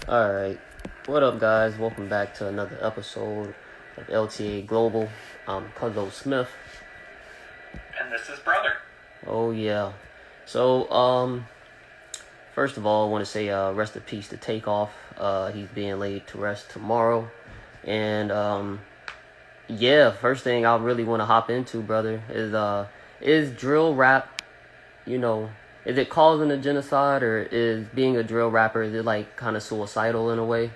Alright, what up, guys? Welcome back to another episode of LTA Global. I'm CuZo Smif. And this is Brother. Oh, yeah. So, first of all, I want to say rest in peace to Takeoff. He's being laid to rest tomorrow. And, yeah, first thing I really want to hop into, brother, is drill rap, is it causing a genocide, or is being a drill rapper, is it like kind of suicidal in a way?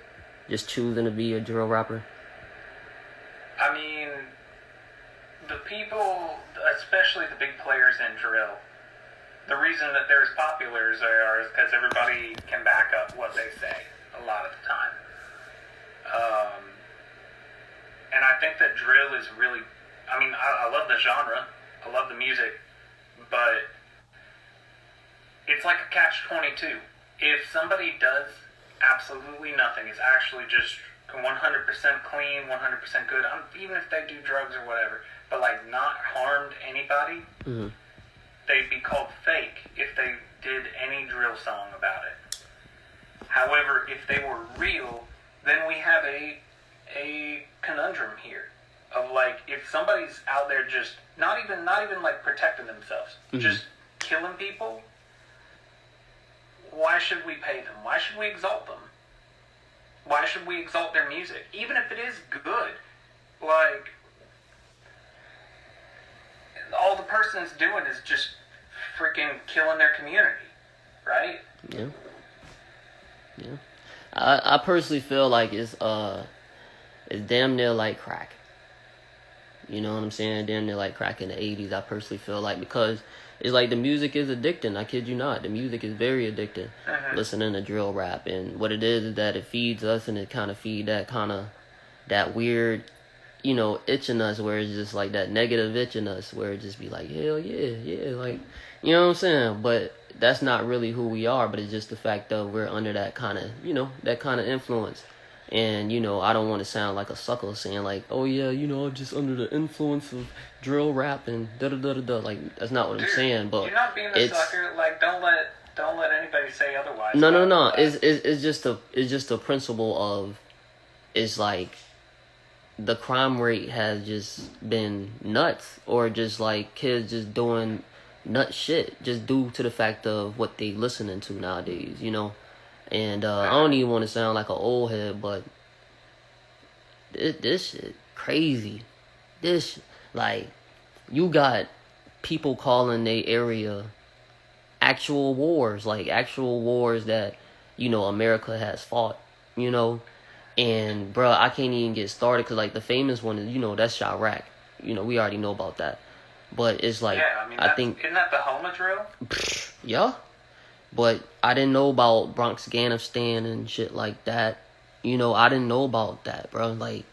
Just choosing to be a drill rapper? I mean, the people, especially the big players in drill, the reason that they're as popular as they are is because everybody can back up what they say a lot of the time. And I think that drill is really, I love the genre, I love the music, but it's like a catch-22. If somebody does absolutely nothing, is actually just 100% clean, 100% good, even if they do drugs or whatever, but like not harmed anybody, they'd be called fake if they did any drill song about it. However, if they were real, then we have a conundrum here of like, if somebody's out there just not even like protecting themselves, just killing people, why should we pay them? Why should we exalt them? Why should we exalt their music? Even if it is good. Like, all the person's doing is just freaking killing their community. Right? Yeah. I personally feel like it's damn near like crack. You know what I'm saying? Damn near like crack in the 80s, I personally feel like, because it's like the music is addicting. I kid you not. The music is very addicting. Listening to drill rap. And what it is that it feeds us, and it kind of feed that weird, itching us, where it's just like that negative itching us, where it just be like, hell yeah, like, you know what I'm saying? But that's not really who we are, but it's just the fact that we're under that kind of, that kind of influence. And, I don't want to sound like a sucker saying like, oh yeah, I'm just under the influence of drill rap and da-da-da-da-da. Like, that's not what I'm saying, but you're not being a sucker. Like, don't let anybody say otherwise. No. It's just a principle of, it's like, the crime rate has just been nuts, or just like kids just doing nut shit just due to the fact of what they listening to nowadays, And I don't even want to sound like an old head, but this shit crazy. Like, you got people calling their area actual wars that, America has fought, And, bro, I can't even get started, because, like, the famous one is, that's Chirac. We already know about that. But it's like, yeah, I think... Isn't that the home of drill? Yeah. But I didn't know about Bronx Afghanistan and shit like that. I didn't know about that, bro. Like,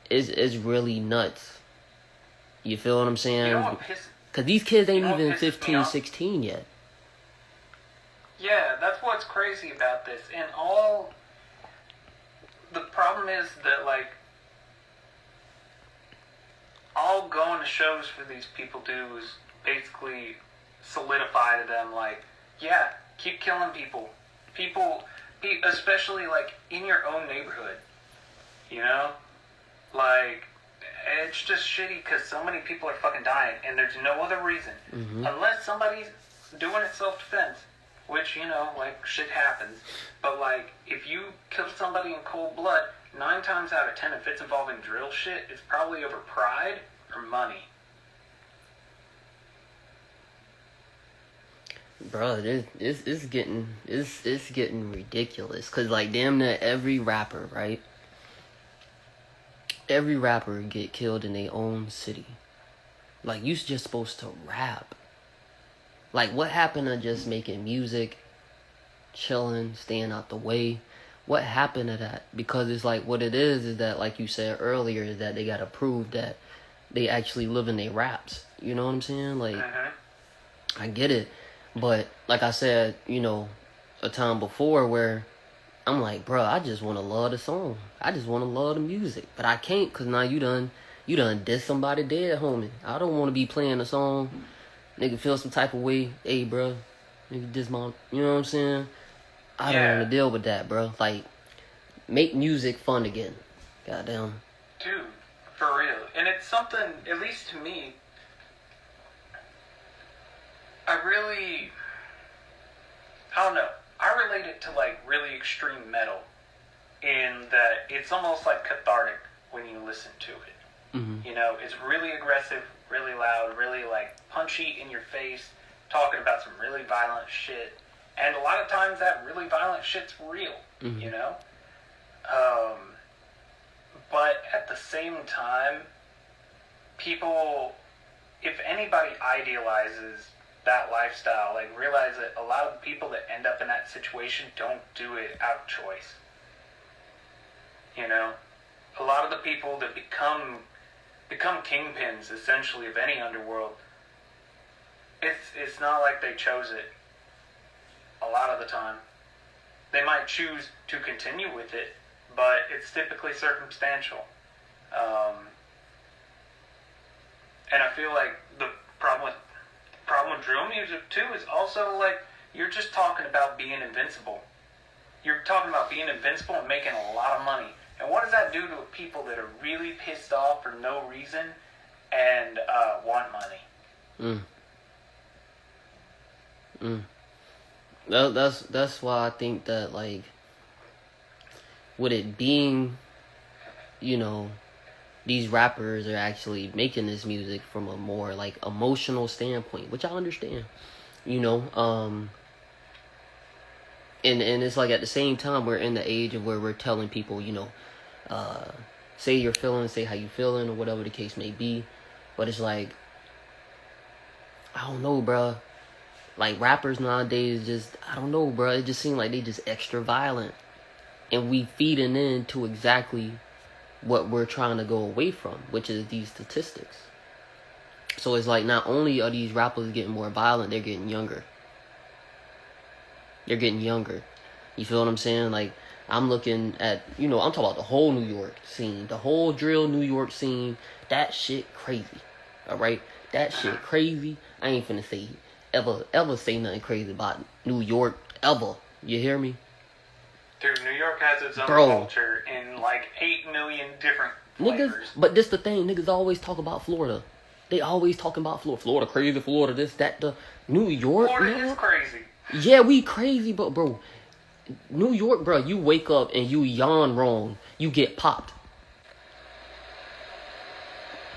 it's really nuts. You feel what I'm saying? Because these kids ain't even 15, 16 yet. Yeah, that's what's crazy about this. And the problem is that, like, all going to shows for these people do is basically solidify to them, like, yeah, keep killing people. Especially, like, in your own neighborhood, Like, it's just shitty because so many people are fucking dying, and there's no other reason. Unless somebody's doing it self-defense, which, like, shit happens. But, like, if you kill somebody in cold blood, 9 times out of 10, if it's involving drill shit, it's probably over pride or money. Bro, it's getting ridiculous. Cause, like, damn near every rapper, right? Every rapper get killed in their own city. Like, you just supposed to rap. Like, what happened to just making music, chilling, staying out the way? What happened to that? Because it's like, what it is that, like you said earlier, is that they gotta prove that they actually live in their raps. You know what I'm saying? Like, I get it. But, like I said, a time before, where I'm like, bro, I just want to love the song. I just want to love the music. But I can't, because now you done diss somebody dead, homie. I don't want to be playing a song. Nigga feel some type of way. Hey, bro, nigga diss my, you know what I'm saying? I don't want to deal with that, bro. Like, make music fun again. Goddamn. Dude, for real. And it's something, at least to me, I don't know. I relate it to like really extreme metal in that it's almost like cathartic when you listen to it. Mm-hmm. You know, it's really aggressive, really loud, really like punchy in your face, talking about some really violent shit. And a lot of times that really violent shit's real, Mm-hmm. you know? But at the same time, people, if anybody idealizes that lifestyle, like realize that a lot of the people that end up in that situation don't do it out of choice. You know? A lot of the people that become kingpins, essentially, of any underworld, it's not like they chose it a lot of the time. They might choose to continue with it, but it's typically circumstantial. And I feel like the problem with drill music, too, is also, like, you're just talking about being invincible. You're talking about being invincible and making a lot of money. And what does that do to people that are really pissed off for no reason and want money? That's why I think that, like, with it being, you know, these rappers are actually making this music from a more like emotional standpoint, which I understand, you know. And it's like at the same time we're in the age of where we're telling people, you know, say you're feeling, say how you feeling, or whatever the case may be. But it's like, I don't know, bruh. Like, rappers nowadays just, I don't know, bruh. It just seems like they just extra violent. And we feeding into exactly what we're trying to go away from, which is these statistics. So it's like, not only are these rappers getting more violent, they're getting younger. They're getting younger. You feel what I'm saying? Like, I'm looking at, you know, I'm talking about the whole New York scene. The whole drill New York scene. That shit crazy. Alright? That shit crazy. I ain't finna say ever say nothing crazy about New York. Ever. You hear me? Dude, New York has its own culture in like 8 million different flavors. Niggas, but this the thing. Niggas always talk about Florida. They always talking about Florida. Florida crazy. Florida this, that, the. New York, Florida is crazy. Yeah, we crazy, but bro, New York, bro, you wake up and you yawn wrong, you get popped.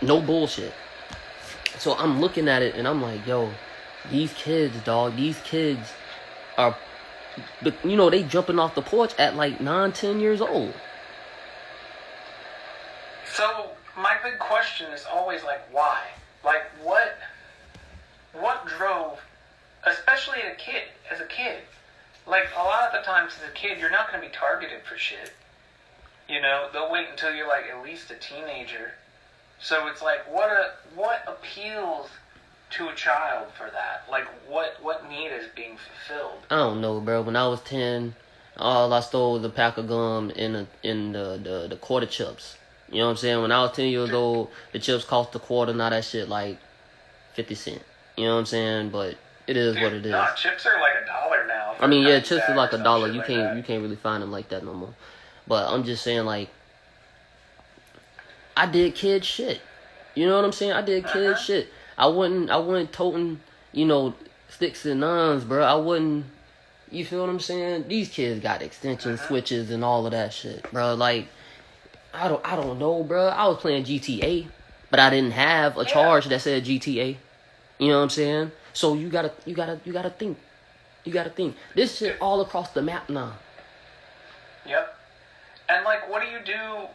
No bullshit. So I'm looking at it and I'm like, yo, these kids, dog, these kids are, you know, they jumping off the porch at like 9, 10 years old. So my big question is always like, why? Like, what drove, especially as a kid, like a lot of the times as a kid, you're not going to be targeted for shit. You know, they'll wait until you're like at least a teenager. So it's like, what appeals to a child for that? Like, what need is being fulfilled? I don't know, bro. When I was 10, all I stole was a pack of gum in the quarter chips. You know what I'm saying? When I was 10 years old, the chips cost a quarter. Now that shit like 50 cents. You know what I'm saying? But it is what it is. Nah, chips are like $1 now. I mean, yeah, chips is like $1. You can't really find them like that no more. But I'm just saying, like, I did kid shit. You know what I'm saying? I did kid shit. I wasn't toting, you know, sticks and nines, bro. I wasn't. You feel what I'm saying? These kids got extension switches and all of that shit, bro. Like, I don't know, bro. I was playing GTA, but I didn't have a charge that said GTA. You know what I'm saying? So you gotta think. You gotta think. This shit all across the map now. Yep. And like, what do you do?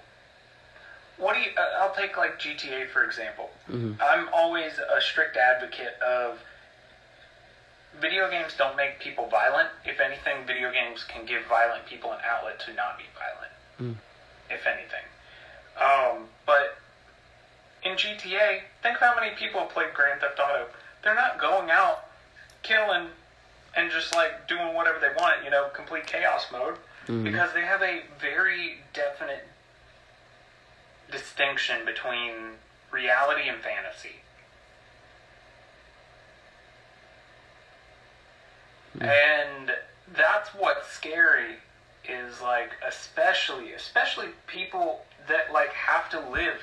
I'll take like GTA for example. Mm-hmm. I'm always a strict advocate of video games don't make people violent. If anything, video games can give violent people an outlet to not be violent. If anything. But in GTA, think of how many people have played Grand Theft Auto. They're not going out, killing, and just like doing whatever they want, you know, complete chaos mode. Because they have a very definite distinction between reality and fantasy. And that's what's scary is like especially people that like have to live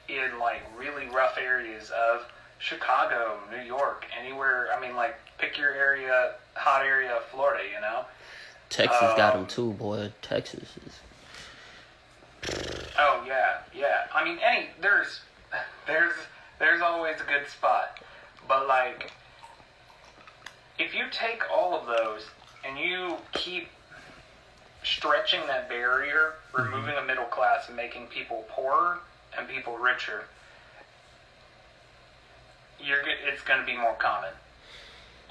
in like really rough areas of Chicago, New York, anywhere. I mean, like pick your area, hot area of Florida, you know. Texas got them too, boy. Texas is. Oh yeah, yeah. I mean, there's there's always a good spot, but like if you take all of those and you keep stretching that barrier, removing a middle class and making people poorer and people richer, it's going to be more common.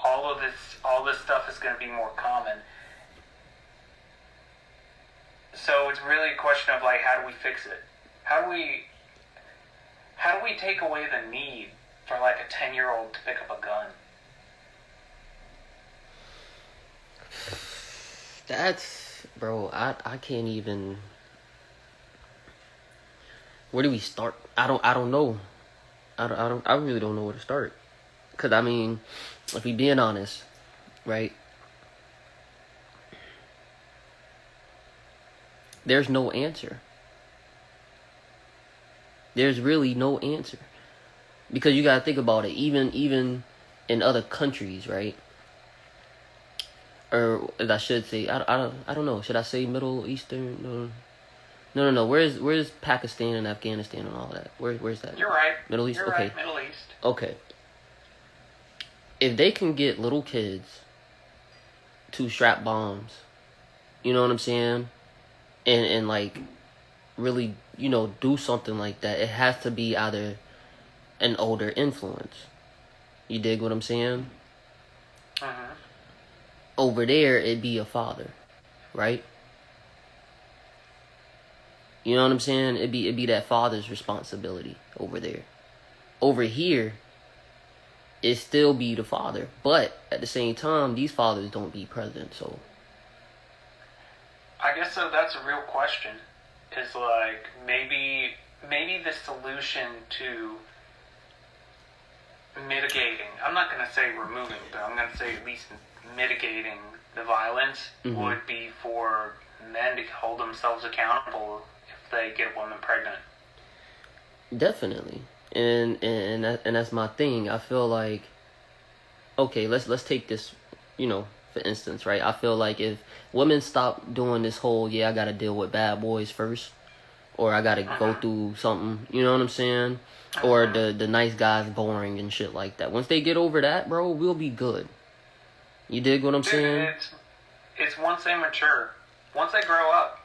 All this stuff is going to be more common. So it's really a question of like, how do we fix it? How do we take away the need for like a 10-year-old to pick up a gun? That's, bro, I can't even. Where do we start? I don't know. I really don't know where to start. Cause I mean, if we being honest, right? There's no answer. There's really no answer. Because you gotta think about it, even in other countries, right? Or as I should say, I don't know. Should I say Middle Eastern? No. Where's Pakistan and Afghanistan and all that? Where's that? You're right. Middle East. You're Okay. right. Middle East. Okay. If they can get little kids to strap bombs, you know what I'm saying, and like really, do something like that, it has to be either an older influence. You dig what I'm saying? Uh-huh. Over there, it'd be a father, right? You know what I'm saying? It'd be that father's responsibility over there. Over here, it still be the father, but at the same time, these fathers don't be present. So, I guess so. That's a real question. Is like maybe the solution to mitigating. I'm not going to say removing, but I'm going to say at least mitigating the violence would be for men to hold themselves accountable if they get a woman pregnant. definitely, and that's my thing. I feel like, okay, let's take this, for instance, right? I feel like if women stop doing this whole, I gotta deal with bad boys first, or I gotta go through something, you know what I'm saying? Or the nice guy's boring and shit like that. Once they get over that, bro, we'll be good. You dig what I'm saying? It's once they mature, once they grow up,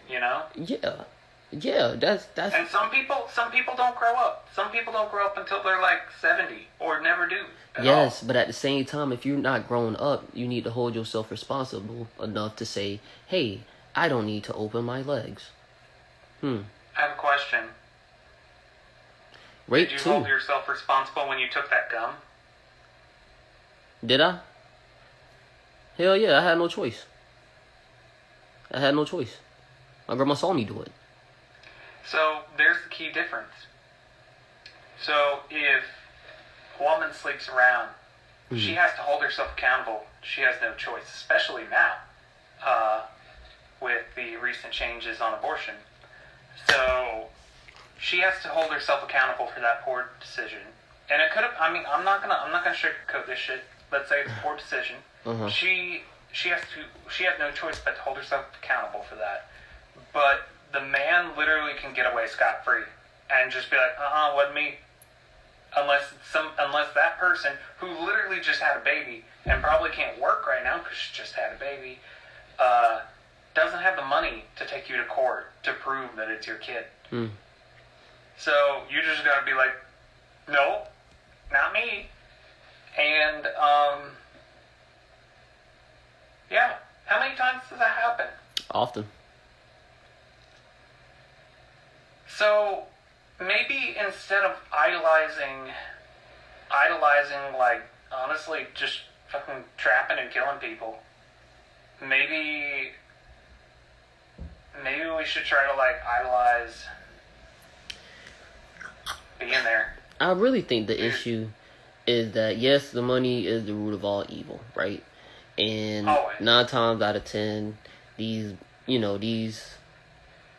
Yeah, that's. And some people don't grow up. Some people don't grow up until they're like 70 or never do. Yes, but at the same time, if you're not grown up, you need to hold yourself responsible enough to say, hey, I don't need to open my legs. I have a question. Rape Did you too. hold yourself responsible when you took that gum? Did I? Hell yeah, I had no choice. My grandma saw me do it. So there's the key difference. So if a woman sleeps around, she has to hold herself accountable. She has no choice, especially now with the recent changes on abortion. So she has to hold herself accountable for that poor decision. And it could have. I mean, I'm not gonna sugarcoat this shit. Let's say it's a poor decision. She has no choice but to hold herself accountable for that. But the man literally can get away scot-free and just be like, wasn't me. Unless that person who literally just had a baby and probably can't work right now because she just had a baby, doesn't have the money to take you to court to prove that it's your kid. So you just gotta be like, no, not me. And yeah, how many times does that happen? Often. So maybe instead of idolizing, like, honestly, just fucking trapping and killing people, maybe we should try to, like, idolize being there. I really think the issue is that, yes, the money is the root of all evil, right? And Always. 9 times out of 10, these,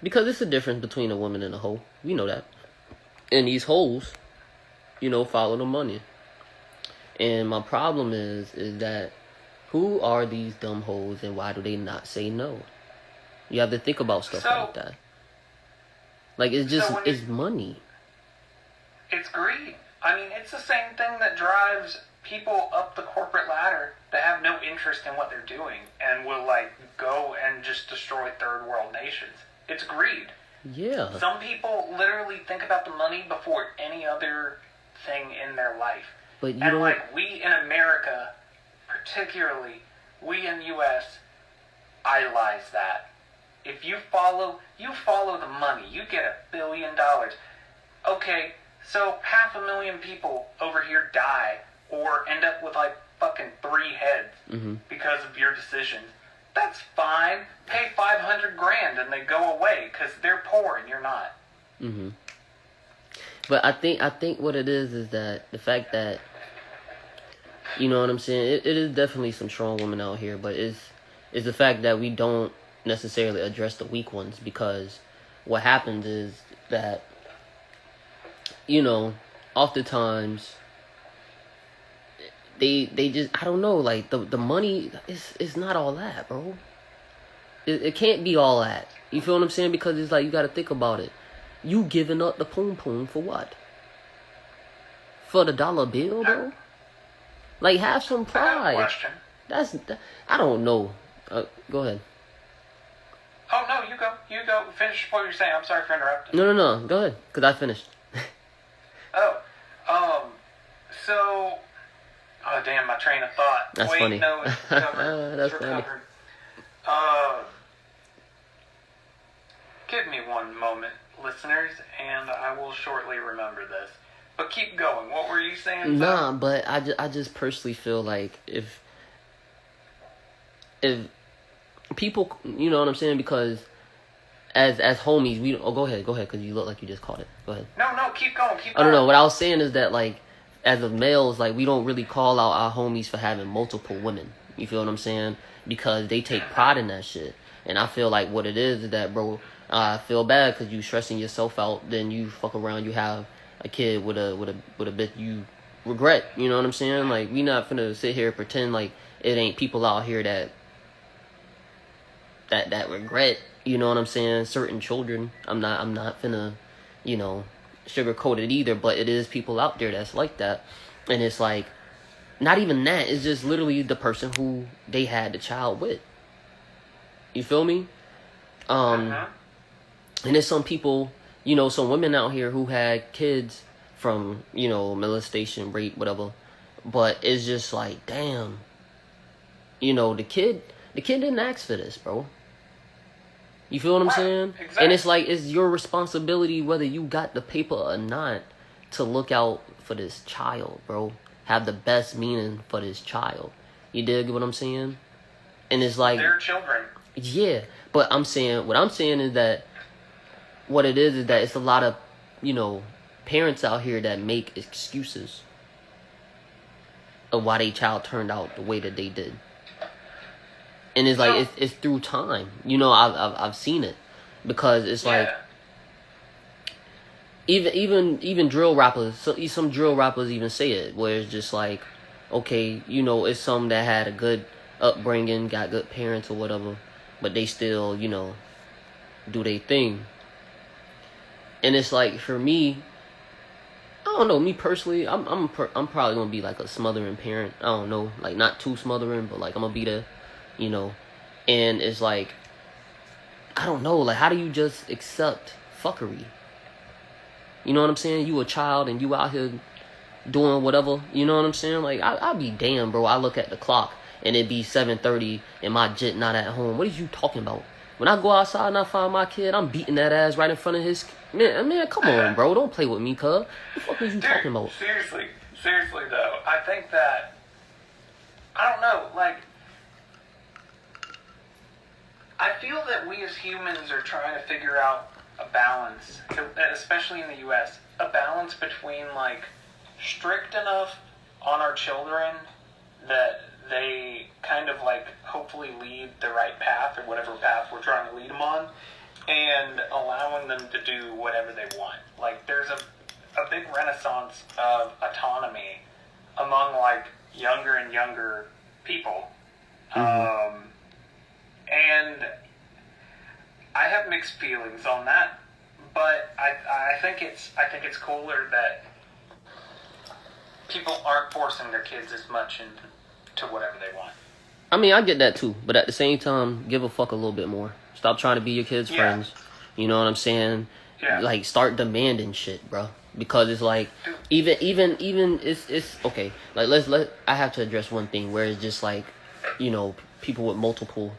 because it's a difference between a woman and a hoe. We know that. And these hoes, follow the money. And my problem is that who are these dumb hoes and why do they not say no? You have to think about stuff like that. Like, it's money. It's greed. I mean, it's the same thing that drives people up the corporate ladder that have no interest in what they're doing and will, like, go and just destroy third world nations. It's greed. Yeah. Some people literally think about the money before any other thing in their life. But and, like, we in America, particularly, we in the U.S., idolize that. If you follow the money, you get $1 billion. Okay, so 500,000 people over here die or end up with like fucking 3 heads because of your decisions. That's fine. Pay $500,000 and they go away because they're poor and you're not. Mm-hmm. But I think what it is that the fact that, you know what I'm saying, it is definitely some strong women out here, but it's the fact that we don't necessarily address the weak ones, because what happens is that, oftentimes they just, I don't know, like the money is not all that, bro. It can't be all that. You feel what I'm saying? Because it's like, you gotta think about it. You giving up the poom poom for what? For the dollar bill, bro? Like, have some pride. I don't know. Go ahead. Oh, no, you go. Finish what you're saying. I'm sorry for interrupting. No. Go ahead, because I finished. So... Oh, damn, my train of thought. That's funny. No, it's covered. That's it's funny. Recovered. Give me one moment, listeners, and I will shortly remember this. But keep going. What were you saying? Nah, but I just personally feel like if people, you know what I'm saying, because as homies, we go ahead, because you look like you just caught it. Go ahead. No, keep going. I don't know. What I was saying is that, like, as of males, like, we don't really call out our homies for having multiple women. You feel what I'm saying? Because they take pride in that shit. And I feel like what it is that, bro, I feel bad because you stressing yourself out. Then you fuck around, you have a kid with a bitch you regret. You know what I'm saying? Like, we not finna sit here and pretend like it ain't people out here that regret. You know what I'm saying? Certain children. I'm not finna, sugarcoat it either. But it is people out there that's like that, and it's like, not even that. It's just literally the person who they had the child with. You feel me? And there's some people, some women out here who had kids from, molestation, rape, whatever. But it's just like, damn. The kid didn't ask for this, bro. You feel what I'm saying? Exactly. And it's like, it's your responsibility, whether you got the paper or not, to look out for this child, bro. Have the best meaning for this child. You dig what I'm saying? And it's like, they're children. Yeah, but what I'm saying is that what it is that it's a lot of, parents out here that make excuses of why their child turned out the way that they did. And it's like, it's through time. I've seen it, because it's like, even drill rappers, some drill rappers even say it, where it's just like, okay, it's some that had a good upbringing, got good parents or whatever, but they still, do their thing. And it's like, for me, I don't know, me personally, I'm probably gonna be like a smothering parent. I don't know, like, not too smothering, but like, I'm gonna be there, and it's like, I don't know, like, how do you just accept fuckery? You know what I'm saying? You a child and you out here doing whatever. You know what I'm saying? Like, I'll be damned, bro. I look at the clock and it be 7:30 and my jit not at home. What are you talking about? When I go outside and I find my kid, I'm beating that ass right in front of his... Man, come on, bro. Don't play with me, cuz. What the fuck are you talking about? Seriously, though. I think that... I don't know, like... I feel that we as humans are trying to figure out a balance, especially in the U.S., a balance between, like, strict enough on our children that they kind of like hopefully lead the right path or whatever path we're trying to lead them on, and allowing them to do whatever they want. Like there's a big renaissance of autonomy among like younger and younger people. And I have mixed feelings on that, but I think it's cooler that people aren't forcing their kids as much into whatever they want. I mean, I get that too, but at the same time, give a fuck a little bit more. Stop trying to be your kids' friends. You know what I'm saying? Yeah. Like, start demanding shit, bro. Because it's like, even it's okay. Like, I have to address one thing where it's just like, you know, people with multiple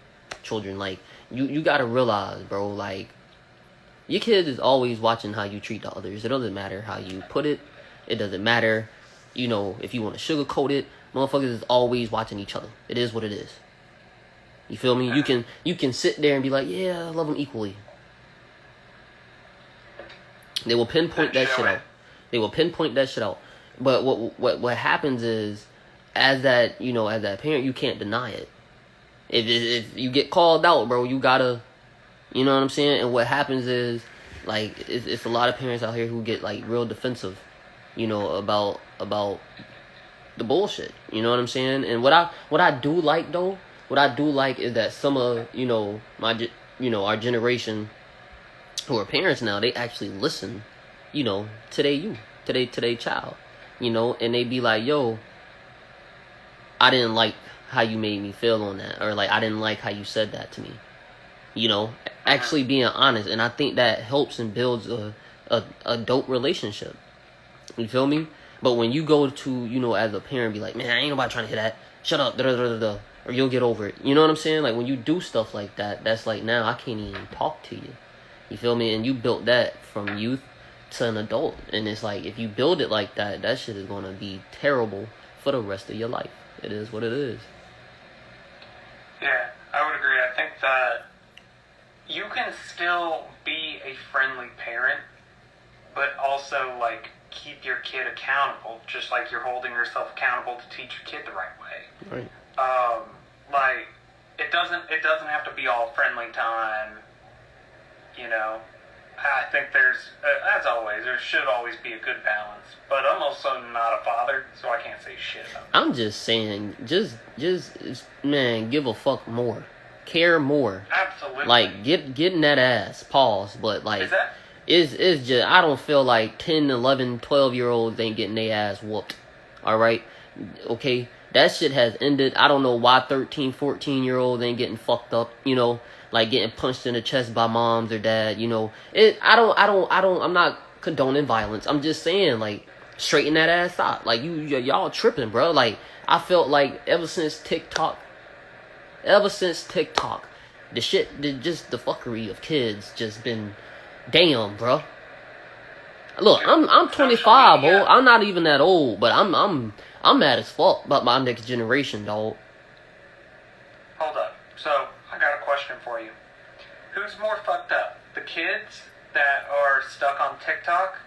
children. Like, you gotta realize, bro, like, your kid is always watching how you treat the others. It doesn't matter how you put it. It doesn't matter, you know, if you want to sugarcoat it. Motherfuckers is always watching each other. It is what it is. You feel me? You can sit there and be like, yeah, I love them equally. They will pinpoint that shit out. They will pinpoint that shit out. But what happens is, as that parent, you can't deny it. If you get called out, bro, you gotta, you know what I'm saying? And what happens is, like, it's a lot of parents out here who get like real defensive, you know, about the bullshit. You know what I'm saying? And what I do like though, is that some of, you know, our generation who are parents now, they actually listen, you know, to their child, you know, and they be like, yo, I didn't like how you made me feel on that, or like, I didn't like how you said that to me, you know, actually being honest. And I think that helps and builds a dope relationship. You feel me? But when you go to, you know, as a parent, be like, man, ain't nobody trying to hear that, shut up, or you'll get over it. You know what I'm saying? Like, when you do stuff like that, that's like, now I can't even talk to you. You feel me? And you built that from youth to an adult. And it's like, if you build it like that, that shit is going to be terrible for the rest of your life. It is what it is. Yeah, I would agree. I think that you can still be a friendly parent, but also, like, keep your kid accountable, just like you're holding yourself accountable to teach your kid the right way. Right. Like, it doesn't have to be all friendly time, you know. I think there's, as always, there should always be a good balance. But I'm also not a father, so I can't say shit about it. I'm just saying, just man, give a fuck more. Care more. Absolutely. Like, get in that ass. Pause. But, like, Is that? It's just, I don't feel like 10, 11, 12-year-olds ain't getting their ass whooped. Alright? Okay? That shit has ended. I don't know why 13, 14-year-olds ain't getting fucked up, you know, like getting punched in the chest by moms or dad, you know. I'm not condoning violence. I'm just saying, like, straighten that ass out. Like, y'all tripping, bro. Like, I felt like ever since TikTok, the shit, the fuckery of kids just been, damn, bro. Look, I'm 25, bro. I'm not even that old, but I'm mad as fuck about my next generation, dog. Hold up. So, I got a question for you. Who's more fucked up? The kids that are stuck on TikTok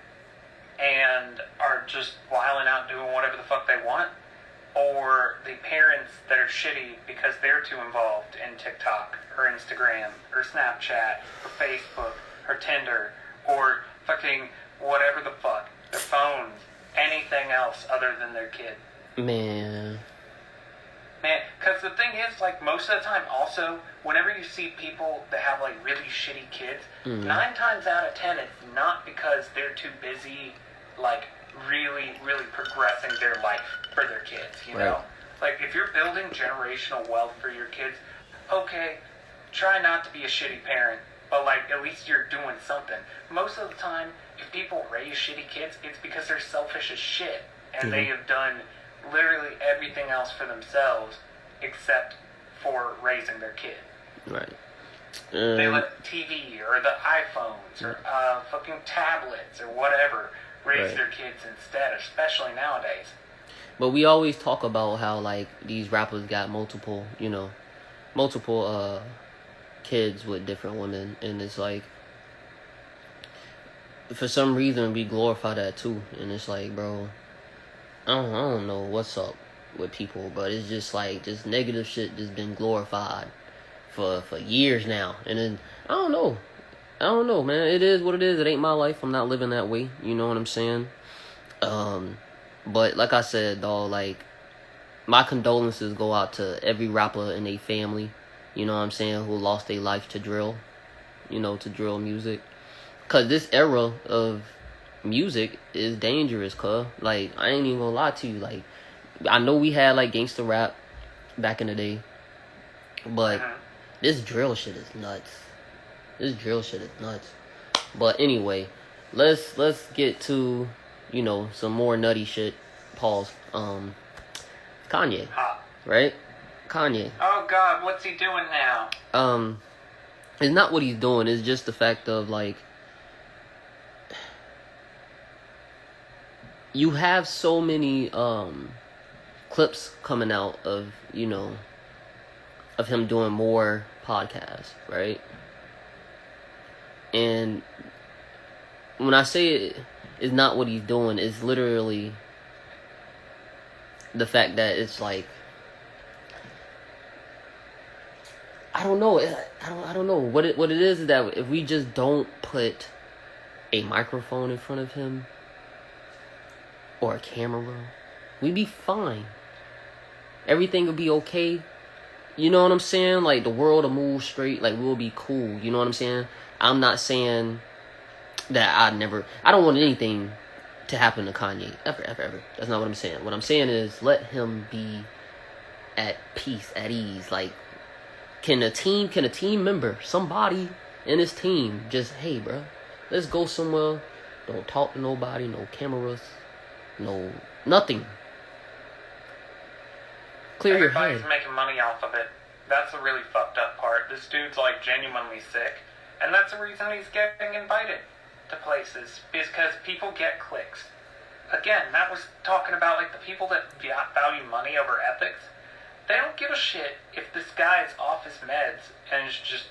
and are just wilding out doing whatever the fuck they want? Or the parents that are shitty because they're too involved in TikTok or Instagram or Snapchat or Facebook or Tinder or fucking whatever the fuck, their phones, anything else other than their kid? Man, because the thing is, like, most of the time, also, whenever you see people that have, like, really shitty kids, 9 times out of 10, it's not because they're too busy, like, really, really progressing their life for their kids, you know? Like, if you're building generational wealth for your kids, okay, try not to be a shitty parent, but, like, at least you're doing something. Most of the time, if people raise shitty kids, it's because they're selfish as shit, and they have done literally everything else for themselves except for raising their kid. right. They let TV or the iPhones or fucking tablets or whatever raise their kids instead, especially nowadays. But we always talk about how, like, these rappers got multiple kids with different women, and it's like, for some reason we glorify that too, and it's like, bro, I don't know what's up with people, but it's just like just negative shit just been glorified for years now. And then I don't know, man. It is what it is. It ain't my life. I'm not living that way. You know what I'm saying? But like I said, dog, like my condolences go out to every rapper and their family. You know what I'm saying? Who lost their life to drill. You know, to drill music. Cause this era of music is dangerous, cuz. Like, I ain't even gonna lie to you. Like, I know we had, like, gangster rap back in the day. But this drill shit is nuts. But anyway, let's get to, you know, some more nutty shit. Pause. Kanye. Right? Kanye. Oh, God, what's he doing now? It's not what he's doing. It's just the fact of, like, you have so many clips coming out of, you know, of him doing more podcasts, right? And when I say it's not what he's doing, it's literally the fact that it's like, I don't know. I don't know what it is that if we just don't put a microphone in front of him or a camera, we'd be fine. Everything would be okay. You know what I'm saying? Like, the world will move straight. Like, we'll be cool. You know what I'm saying? I'm not saying that I don't want anything to happen to Kanye. Ever. That's not what I'm saying. What I'm saying is let him be at peace, at ease. Like, can a team member, somebody in his team, just, hey, bro, let's go somewhere. Don't talk to nobody, no cameras, no nothing. Clear your head. Everybody's making money off of it. That's the really fucked up part. This dude's, like, genuinely sick. And that's the reason he's getting invited to places. Because people get clicks. Again, that was talking about, like, the people that value money over ethics. They don't give a shit if this guy is off his meds and is just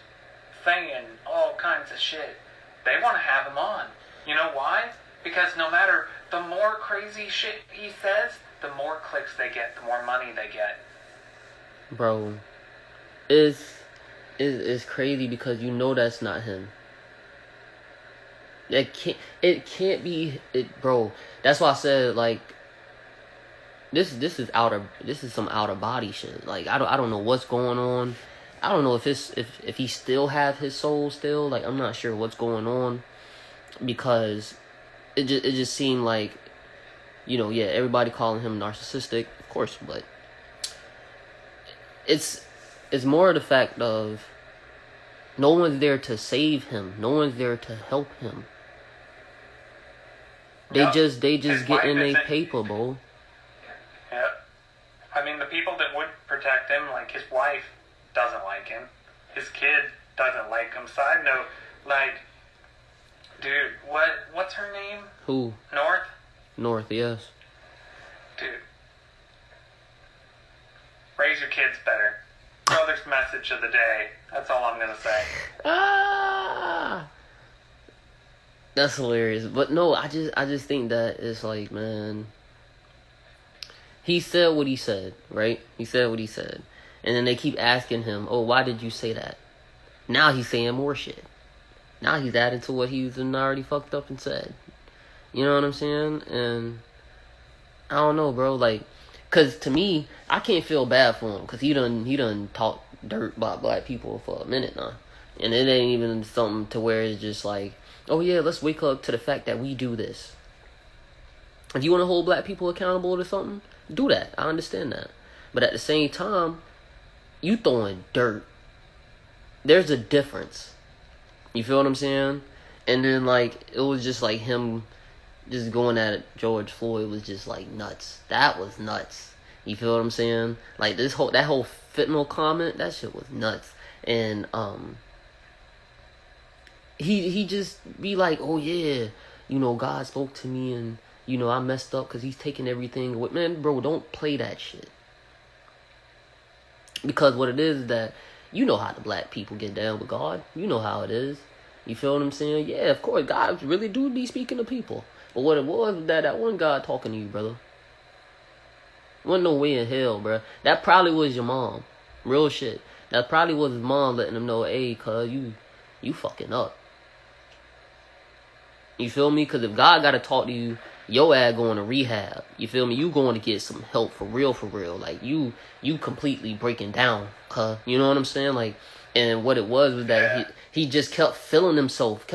saying all kinds of shit. They want to have him on. You know why? Because no matter the more crazy shit he says, the more clicks they get, the more money they get. Bro, it's crazy because you know that's not him. It can't be it, bro. That's why I said, like, this is some outer body shit. Like, I don't know what's going on. I don't know if he still have his soul still. Like, I'm not sure what's going on, because it just seemed like, you know, yeah, everybody calling him narcissistic, of course, but it's more the fact of no one's there to save him. No one's there to help him. They just get in their paper, bro. Yep. I mean, the people that would protect him, like his wife, doesn't like him. His kid doesn't like him. Side note, like, dude, what's her name? Who? North, yes. Dude. Raise your kids better. Brother's message of the day. That's all I'm gonna say. That's hilarious. But no, I just think that it's like, man, he said what he said, right? He said what he said. And then they keep asking him, oh, why did you say that? Now he's saying more shit. Now he's adding to what he's already fucked up and said. You know what I'm saying? And I don't know, bro. Like, cause to me, I can't feel bad for him, cause he done talk dirt about black people for a minute now, and it ain't even something to where it's just like, oh yeah, let's wake up to the fact that we do this. If you want to hold black people accountable to something, do that. I understand that, but at the same time, you throwing dirt. There's a difference. You feel what I'm saying? And then, like, it was just like him just going at George Floyd was just like nuts. That was nuts. You feel what I'm saying? Like, that whole fentanyl comment, that shit was nuts. And he just be like, oh yeah, you know, God spoke to me and, you know, I messed up because he's taking everything away. Man, bro, don't play that shit. Because what it is that, you know how the black people get down with God. You know how it is. You feel what I'm saying? Yeah, of course, God really do be speaking to people. But what it was that one God talking to you, brother. Wasn't no way in hell, bro. That probably was your mom. Real shit. That probably was his mom letting him know, hey, cuz, you fucking up. You feel me? Because if God got to talk to you, your ass going to rehab. You feel me? You going to get some help for real, for real. Like, you completely breaking down, cuz. You know what I'm saying? Like, and what it was that he just kept feeling himself.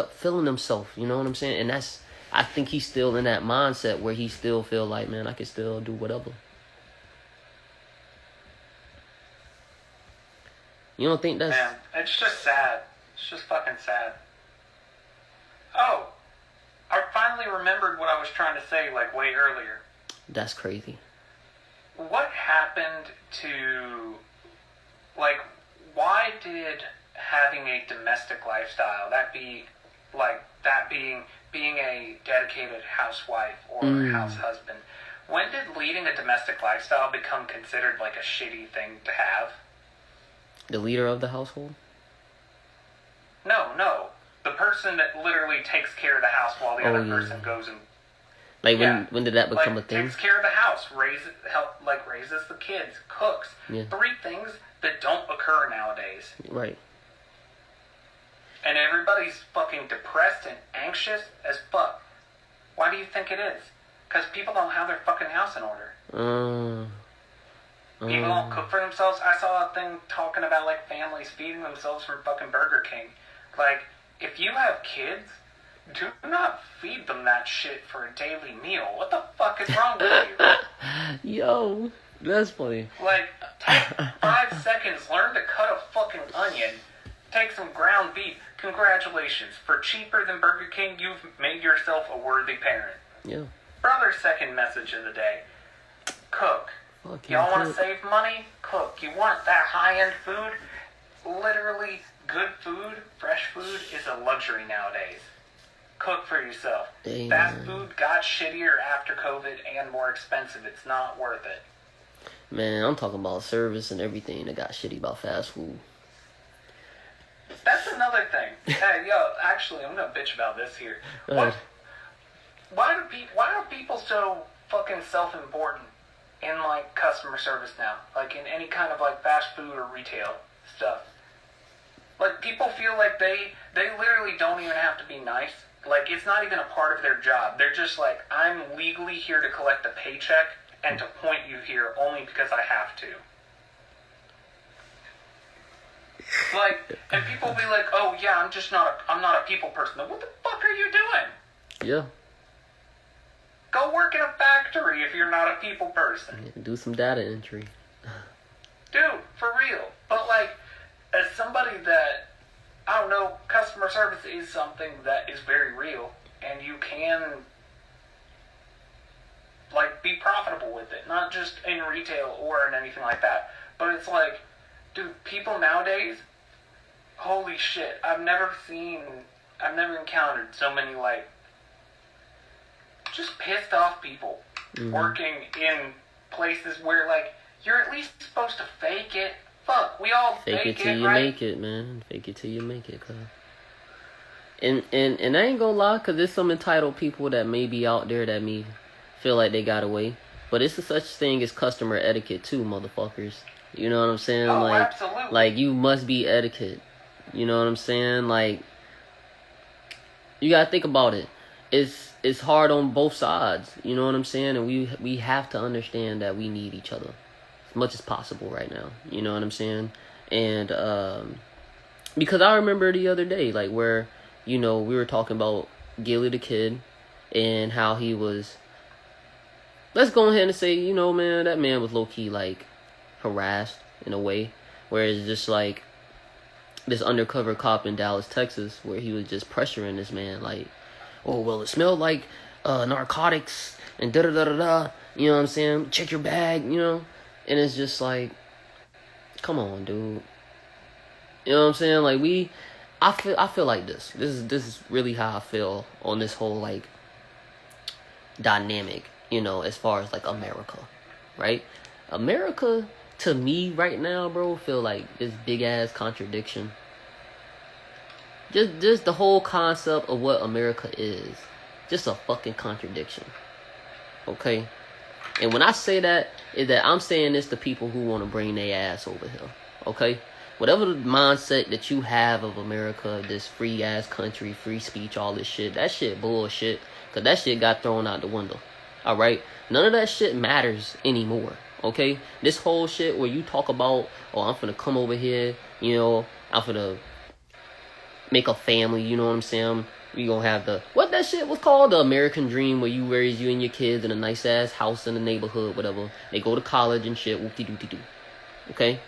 You know what I'm saying? And that's, I think he's still in that mindset where he still feel like, man, I can still do whatever. You don't think that's... Man, it's just sad. It's just fucking sad. Oh, I finally remembered what I was trying to say, like, way earlier. That's crazy. What happened to, like, why did having a domestic lifestyle, being a dedicated housewife or house husband, when did leading a domestic lifestyle become considered, like, a shitty thing to have? The leader of the household? No. The person that literally takes care of the house while the other person goes and... Like, when did that become a thing? Takes care of the house, raises the kids, cooks. Yeah. 3 things that don't occur nowadays. Right. And everybody's fucking depressed and anxious as fuck. Why do you think it is? Because people don't have their fucking house in order. People don't cook for themselves. I saw a thing talking about, like, families feeding themselves from fucking Burger King. Like, if you have kids, do not feed them that shit for a daily meal. What the fuck is wrong with you? Yo, that's funny. Like, take 5 seconds, learn to cut a fucking onion, take some ground beef. Congratulations. For cheaper than Burger King, you've made yourself a worthy parent. Yeah. Brother's second message of the day. Cook. Y'all want to save money? Cook. You want that high-end food? Literally, good food, fresh food is a luxury nowadays. Cook for yourself. Amen. Fast food got shittier after COVID and more expensive. It's not worth it. Man, I'm talking about service and everything that got shitty about fast food. That's another thing. Hey, actually, I'm gonna bitch about this here. Why are people so fucking self-important in, like, customer service now? Like, in any kind of, like, fast food or retail stuff. Like, people feel like they literally don't even have to be nice. Like, it's not even a part of their job. They're just like, I'm legally here to collect a paycheck and to point you here only because I have to. Like, and people be like, oh yeah, I'm not a people person. What the fuck are you doing? Yeah. Go work in a factory if you're not a people person. Do some data entry. Dude, for real. But, like, as somebody that, I don't know, customer service is something that is very real, and you can, like, be profitable with it. Not just in retail or in anything like that. But it's like, dude, people nowadays, holy shit, I've never encountered so many, like, just pissed off people working in places where, like, you're at least supposed to fake it. Fuck, we all fake it till you right? make it, man. Fake it till you make it, cuz. And I ain't gonna lie, cause there's some entitled people that may be out there that may feel like they got away. But it's a such thing as customer etiquette too, motherfuckers. You know what I'm saying? Oh, absolutely. Like you must be etiquette. You know what I'm saying? Like, you gotta think about it. It's hard on both sides. You know what I'm saying? And we have to understand that we need each other as much as possible right now. You know what I'm saying? And because I remember the other day, like, where, you know, we were talking about Gilly the Kid and how he was, let's go ahead and say, you know, man, that man was low-key, like, harassed in a way, where it's just like this undercover cop in Dallas, Texas, where he was just pressuring this man, like, oh, well, it smelled like narcotics and da-da-da-da-da, you know what I'm saying? Check your bag, you know? And it's just like, come on, dude. You know what I'm saying? Like, I feel like this. This is really how I feel on this whole, like, dynamic, you know, as far as, like, America, right? America, to me, right now, bro, feel like this big-ass contradiction. Just the whole concept of what America is. Just a fucking contradiction. Okay? And when I say that, is that I'm saying this to people who want to bring their ass over here. Okay? Whatever the mindset that you have of America, this free ass country, free speech, all this shit, that shit bullshit. Cause that shit got thrown out the window. Alright? None of that shit matters anymore. Okay? This whole shit where you talk about, oh, I'm finna come over here, you know, I'm finna make a family, you know what I'm saying? We gonna have what that shit was called? The American Dream, where you raise you and your kids in a nice ass house in the neighborhood, whatever. They go to college and shit, whoopty-doopty-doo. Okay?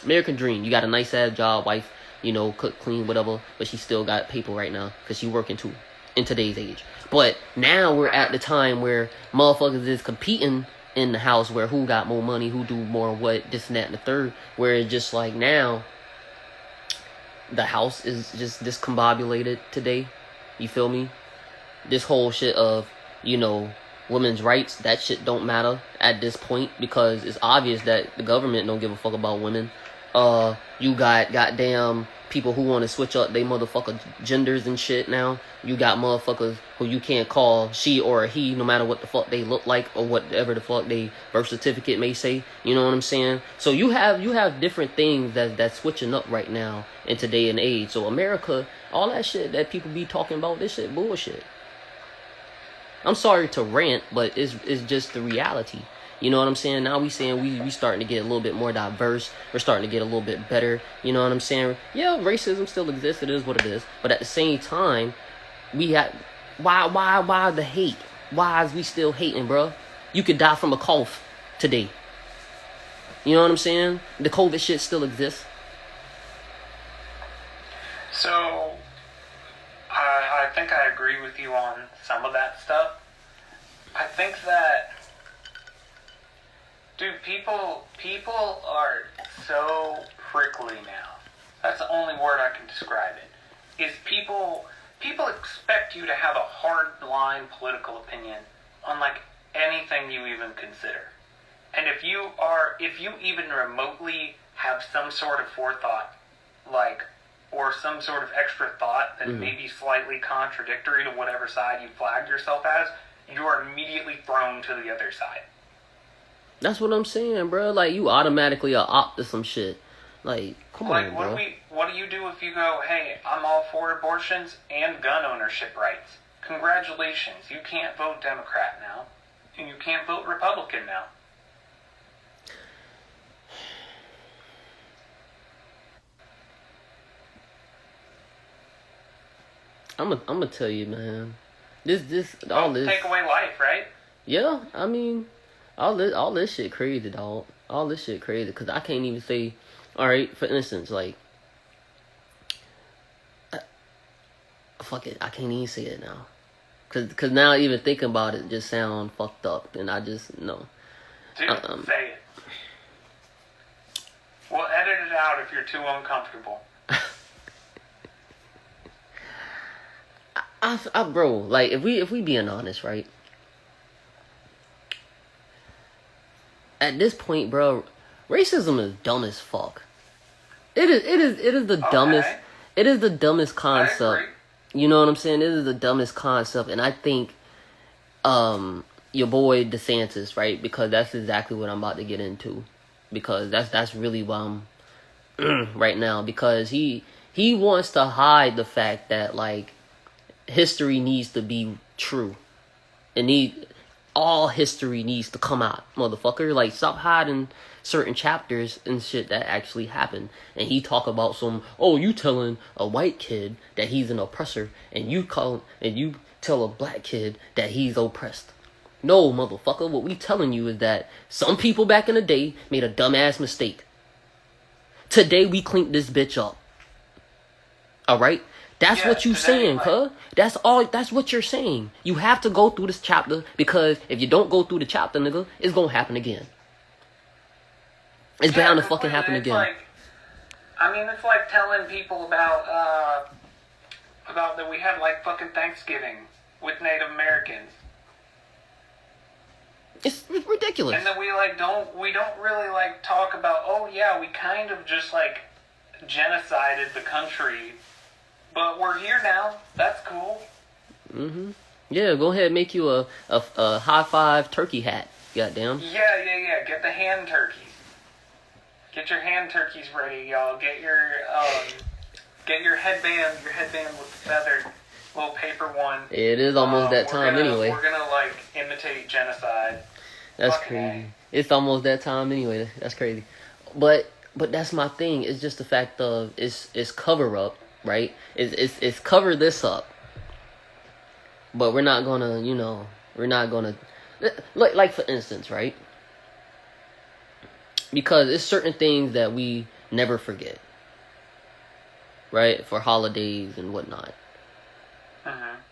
American Dream. You got a nice ass job, wife, you know, cook, clean, whatever, but she still got paper right now because she working too in today's age. But now we're at the time where motherfuckers is competing in the house, where who got more money, who do more what, this and that and the third, where it's just like now the house is just discombobulated today. You feel me? This whole shit of, you know, women's rights, that shit don't matter at this point, because it's obvious that the government don't give a fuck about women. You got goddamn people who want to switch up they motherfucker genders and shit now. You got motherfuckers who you can't call she or a he, no matter what the fuck they look like or whatever the fuck they birth certificate may say. You know what I'm saying? So you have different things that's switching up right now in today and age. So America, all that shit that people be talking about, this shit bullshit. I'm sorry to rant, but it's just the reality. You know what I'm saying? Now we saying we starting to get a little bit more diverse. We're starting to get a little bit better. You know what I'm saying? Yeah, racism still exists. It is what it is. But at the same time, we have why the hate? Why is we still hating, bro? You could die from a cough today. You know what I'm saying? The COVID shit still exists. So, I think I agree with you on some of that stuff. I think that, dude, people are so prickly now. That's the only word I can describe it. Is people expect you to have a hard-line political opinion on, like, anything you even consider. And if you even remotely have some sort of forethought, like, or some sort of extra thought that may be slightly contradictory to whatever side you flagged yourself as, you are immediately thrown to the other side. That's what I'm saying, bro. Like, you automatically are opt to some shit. Like, come on, bro. What do you do if you go, hey, I'm all for abortions and gun ownership rights? Congratulations, you can't vote Democrat now, and you can't vote Republican now. I'm gonna tell you, man. All this take away life, right? Yeah, I mean, all this shit crazy, dog. All this shit crazy, because I can't even say, all right, for instance, like, fuck it, I can't even say it now, cause now even thinking about it just sound fucked up, and I just no. Dude, say it. We'll edit it out if you're too uncomfortable. Bro, like, if we being honest, right? At this point, bro, racism is dumb as fuck. It is the dumbest. It is the dumbest concept. You know what I'm saying? It is the dumbest concept, and I think, your boy DeSantis, right? Because that's exactly what I'm about to get into. Because that's really why I'm right now. Because he wants to hide the fact that, like, history needs to be true. All history needs to come out, motherfucker. Like, stop hiding certain chapters and shit that actually happened. And he talk about you telling a white kid that he's an oppressor, and you tell a black kid that he's oppressed. No, motherfucker, what we telling you is that some people back in the day made a dumbass mistake. Today we cleaned this bitch up. Alright? That's what you saying, cuz. That's what you're saying. You have to go through this chapter, because if you don't go through the chapter, nigga, it's gonna happen again. It's bound to fucking happen again. It's like telling people about that we had, like, fucking Thanksgiving with Native Americans. It's ridiculous. And then we don't really, like, talk about, oh yeah, we kind of just, like, genocided the country. But we're here now. That's cool. Yeah, go ahead and make you a high five turkey hat. Goddamn. Yeah. Get the hand turkeys. Get your hand turkeys ready, y'all. Get your headband with the feathered little paper one. It is almost that time anyway. We're gonna like imitate genocide. That's Fucking crazy. It's almost that time anyway. That's crazy. But that's my thing. It's just the fact of it's cover up, right? It's cover this up. But we're not gonna, like for instance, right? Because it's certain things that we never forget, right? For holidays and whatnot.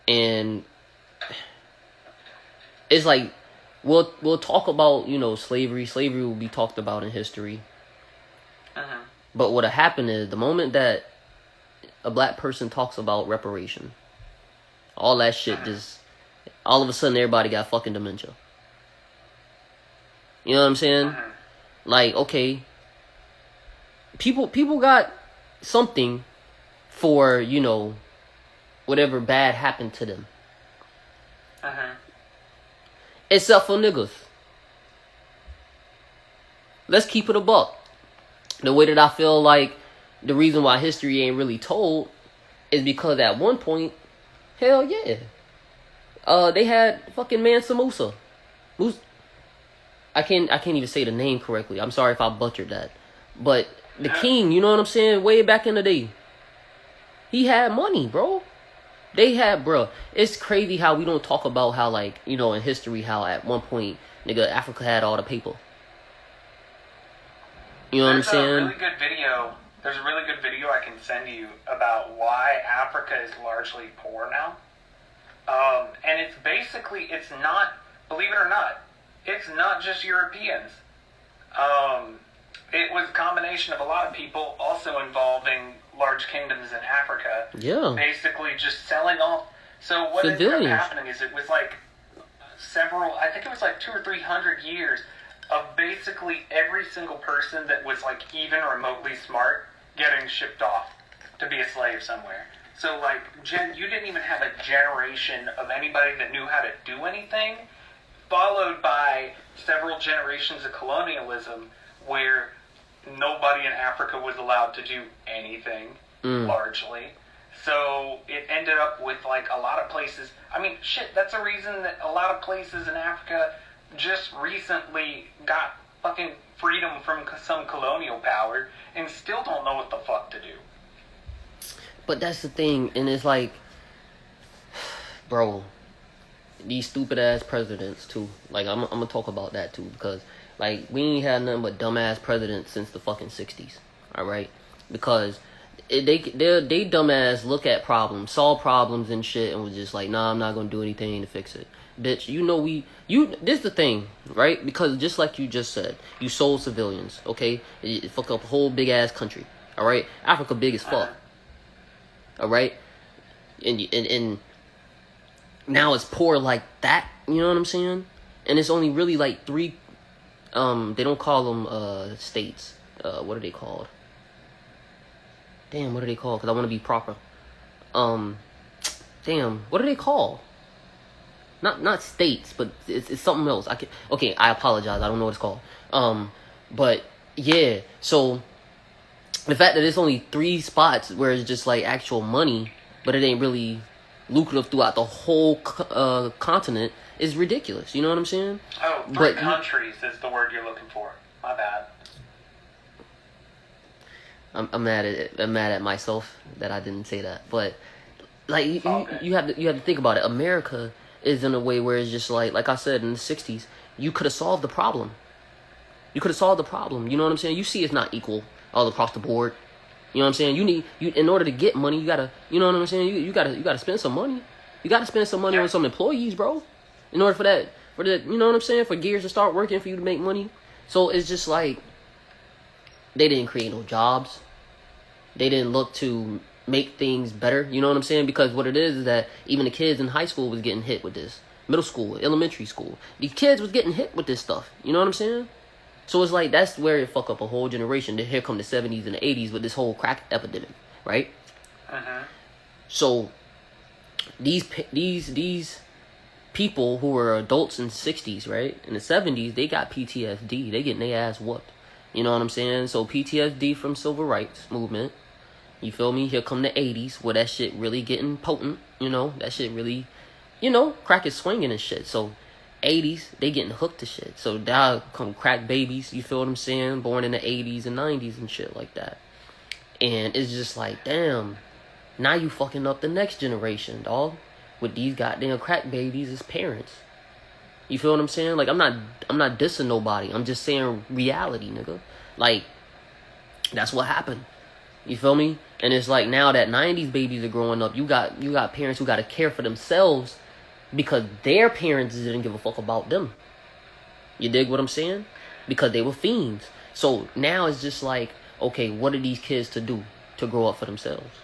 And it's like we'll talk about, slavery. Slavery will be talked about in history. But what'll happen is the moment that a black person talks about reparation, all that shit just all of a sudden everybody got fucking dementia. You know what I'm saying? Like, okay, people got something for, whatever bad happened to them. Except for niggas. Let's keep it a buck. The way that I feel like the reason why history ain't really told is because at one point, hell yeah, they had fucking Mansa Musa. I can't even say the name correctly. I'm sorry if I butchered that. But the king, you know what I'm saying? Way back in the day, he had money, bro. They had, bro. It's crazy how we don't talk about how, like, in history, how at one point, nigga, Africa had all the paper. You know what I'm saying? There's a really good video I can send you about why Africa is largely poor now. And it's basically, it's not, believe it or not, it's not just Europeans. It was a combination of a lot of people also involving large kingdoms in Africa. Yeah. Basically just selling off. So what ended up happening is it was like I think it was like 200 or 300 years of basically every single person that was like even remotely smart getting shipped off to be a slave somewhere. So like, you didn't even have a generation of anybody that knew how to do anything, followed by several generations of colonialism where nobody in Africa was allowed to do anything, largely. So it ended up with like a lot of places. I mean, shit, that's a reason that a lot of places in Africa just recently got fucking freedom from some colonial power and still don't know what the fuck to do. But that's the thing, and it's like, bro, these stupid ass presidents too. Like, I'm gonna talk about that too, because like we ain't had nothing but dumbass presidents since the fucking 60s. All right, because they dumbass look at problems, solve problems and shit, and was just like, nah, I'm not gonna do anything to fix it. Bitch, this the thing, right? Because just like you just said, you sold civilians, okay? It fucked up a whole big ass country, all right? Africa big as fuck, all right? And now it's poor like that, you know what I'm saying? And it's only really like 3, they don't call them states. What are they called? Damn, what are they called? Because I want to be proper. Damn, what are they called? Not states, but it's something else. I apologize. I don't know what it's called. But yeah. So the fact that there's only 3 spots where it's just like actual money, but it ain't really lucrative throughout the whole continent is ridiculous. You know what I'm saying? Oh, 3 countries is the word you're looking for. My bad. I'm mad at it. I'm mad at myself that I didn't say that. But like you have to think about it. America is in a way where it's just like I said, in the 60s, you could have solved the problem. You could have solved the problem. You know what I'm saying? You see it's not equal all across the board. You know what I'm saying? You in order to get money, you gotta, you know what I'm saying? You gotta spend some money. You gotta spend some money on some employees, bro. In order for that, you know what I'm saying? For gears to start working for you to make money. So it's just like, they didn't create no jobs. They didn't look to make things better, you know what I'm saying? Because what it is that even the kids in high school was getting hit with this. Middle school, elementary school. These kids was getting hit with this stuff, you know what I'm saying? So it's like, that's where it fuck up a whole generation. Then here come the 70s and the 80s with this whole crack epidemic, right? So these people who were adults in the 60s, right? In the 70s, they got PTSD. They getting their ass whooped. You know what I'm saying? So PTSD from civil rights movement. You feel me? Here come the 80s where that shit really getting potent. You know, that shit really, crack is swinging and shit. So 80s, they getting hooked to shit. So now come crack babies, you feel what I'm saying? Born in the 80s and 90s and shit like that. And it's just like, damn, now you fucking up the next generation, dog. With these goddamn crack babies as parents. You feel what I'm saying? Like, I'm not dissing nobody. I'm just saying reality, nigga. Like, that's what happened. You feel me? And it's like now that 90s babies are growing up, you got parents who got to care for themselves because their parents didn't give a fuck about them. You dig what I'm saying? Because they were fiends. So now it's just like, okay, what are these kids to do to grow up for themselves?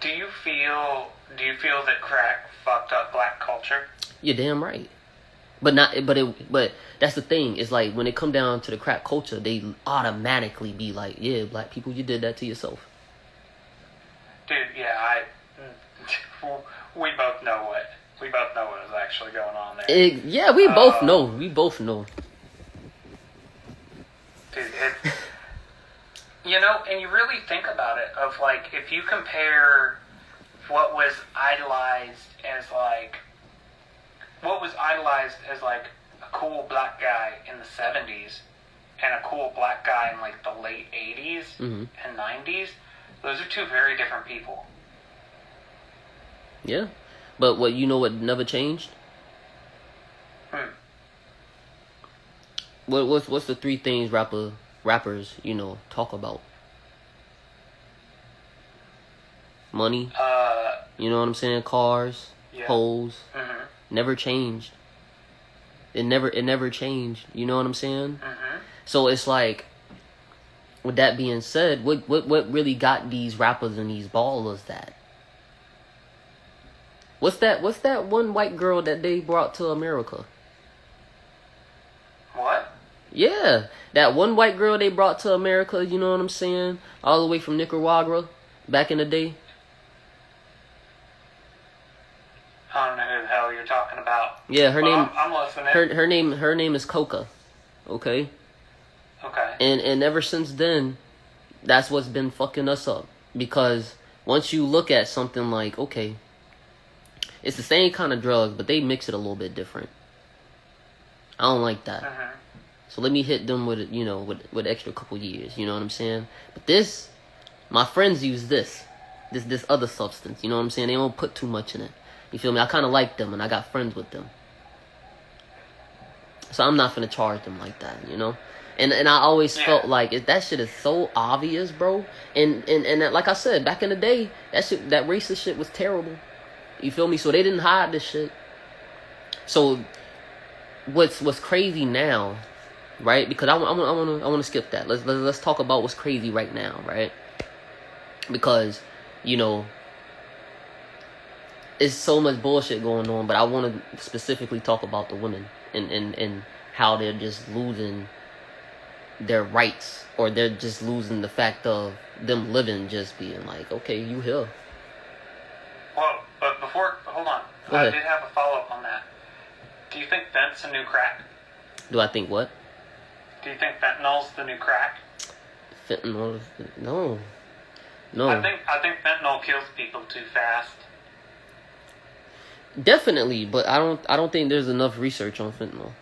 Do you feel that crack fucked up black culture? You're damn right. But that's the thing. It's like when it come down to the crack culture, they automatically be like, yeah, black people, you did that to yourself. Dude, yeah, we both know what is actually going on there. Yeah, we both know. We both know. Dude, and you really think about it, of like, if you compare what was idolized as like a cool black guy in the 70s and a cool black guy in like the late 80s and 90s, those are two very different people. Yeah. But what never changed? What's the three things rappers, talk about? Money. You know what I'm saying? Cars, hoes. Never changed. It never changed. You know what I'm saying? So it's like, with that being said, what really got these rappers and these ballers that? What's that one white girl that they brought to America? What? Yeah, that one white girl they brought to America, you know what I'm saying? All the way from Nicaragua, back in the day. I don't know who the hell you're talking about. Yeah, her name. I'm listening. Her name is Coca. Okay. Okay. And ever since then, that's what's been fucking us up. Because once you look at something like, okay, it's the same kind of drugs, but they mix it a little bit different. I don't like that. So let me hit them with with extra couple years. You know what I'm saying? But this, my friends use this other substance. You know what I'm saying? They don't put too much in it. You feel me? I kind of like them, and I got friends with them. So I'm not finna charge them like that, And I always felt like that shit is so obvious, bro. And like I said, back in the day, that racist shit was terrible. You feel me? So they didn't hide this shit. So what's crazy now, right? Because I want to skip that. Let's talk about what's crazy right now, right? Because it's so much bullshit going on, but I want to specifically talk about the women and how they're just losing their rights, or they're just losing the fact of them living, just being like, okay, you here. Well, but hold on. Go ahead. I did have a follow-up on that. Do you think fentanyl the new crack? Do I think what? Do you think fentanyl's the new crack? Fentanyl? No. I think fentanyl kills people too fast. Definitely, but I don't think there's enough research on fentanyl.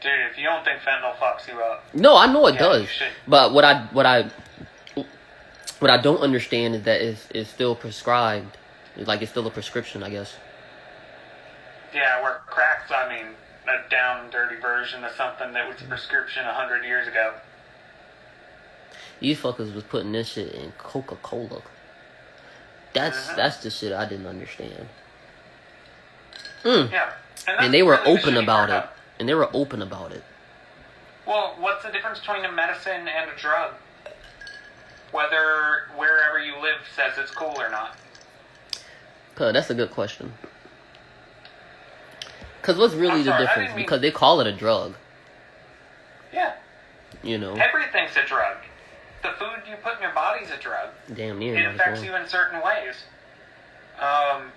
Dude, if you don't think fentanyl fucks you up. No, I know it does. You should. But what I don't understand is that it's still prescribed. Like, it's still a prescription, I guess. Yeah, where crack's, a down and dirty version of something that was a prescription 100 years ago. These fuckers was putting this shit in Coca-Cola. That's the shit I didn't understand. Yeah. And they were really open about it. Well, what's the difference between a medicine and a drug? Whether wherever you live says it's cool or not. That's a good question. Because what's really the difference? Because they call it a drug. Yeah. You know. Everything's a drug. the food you put in your body's a drug. Damn near. It affects you in certain ways.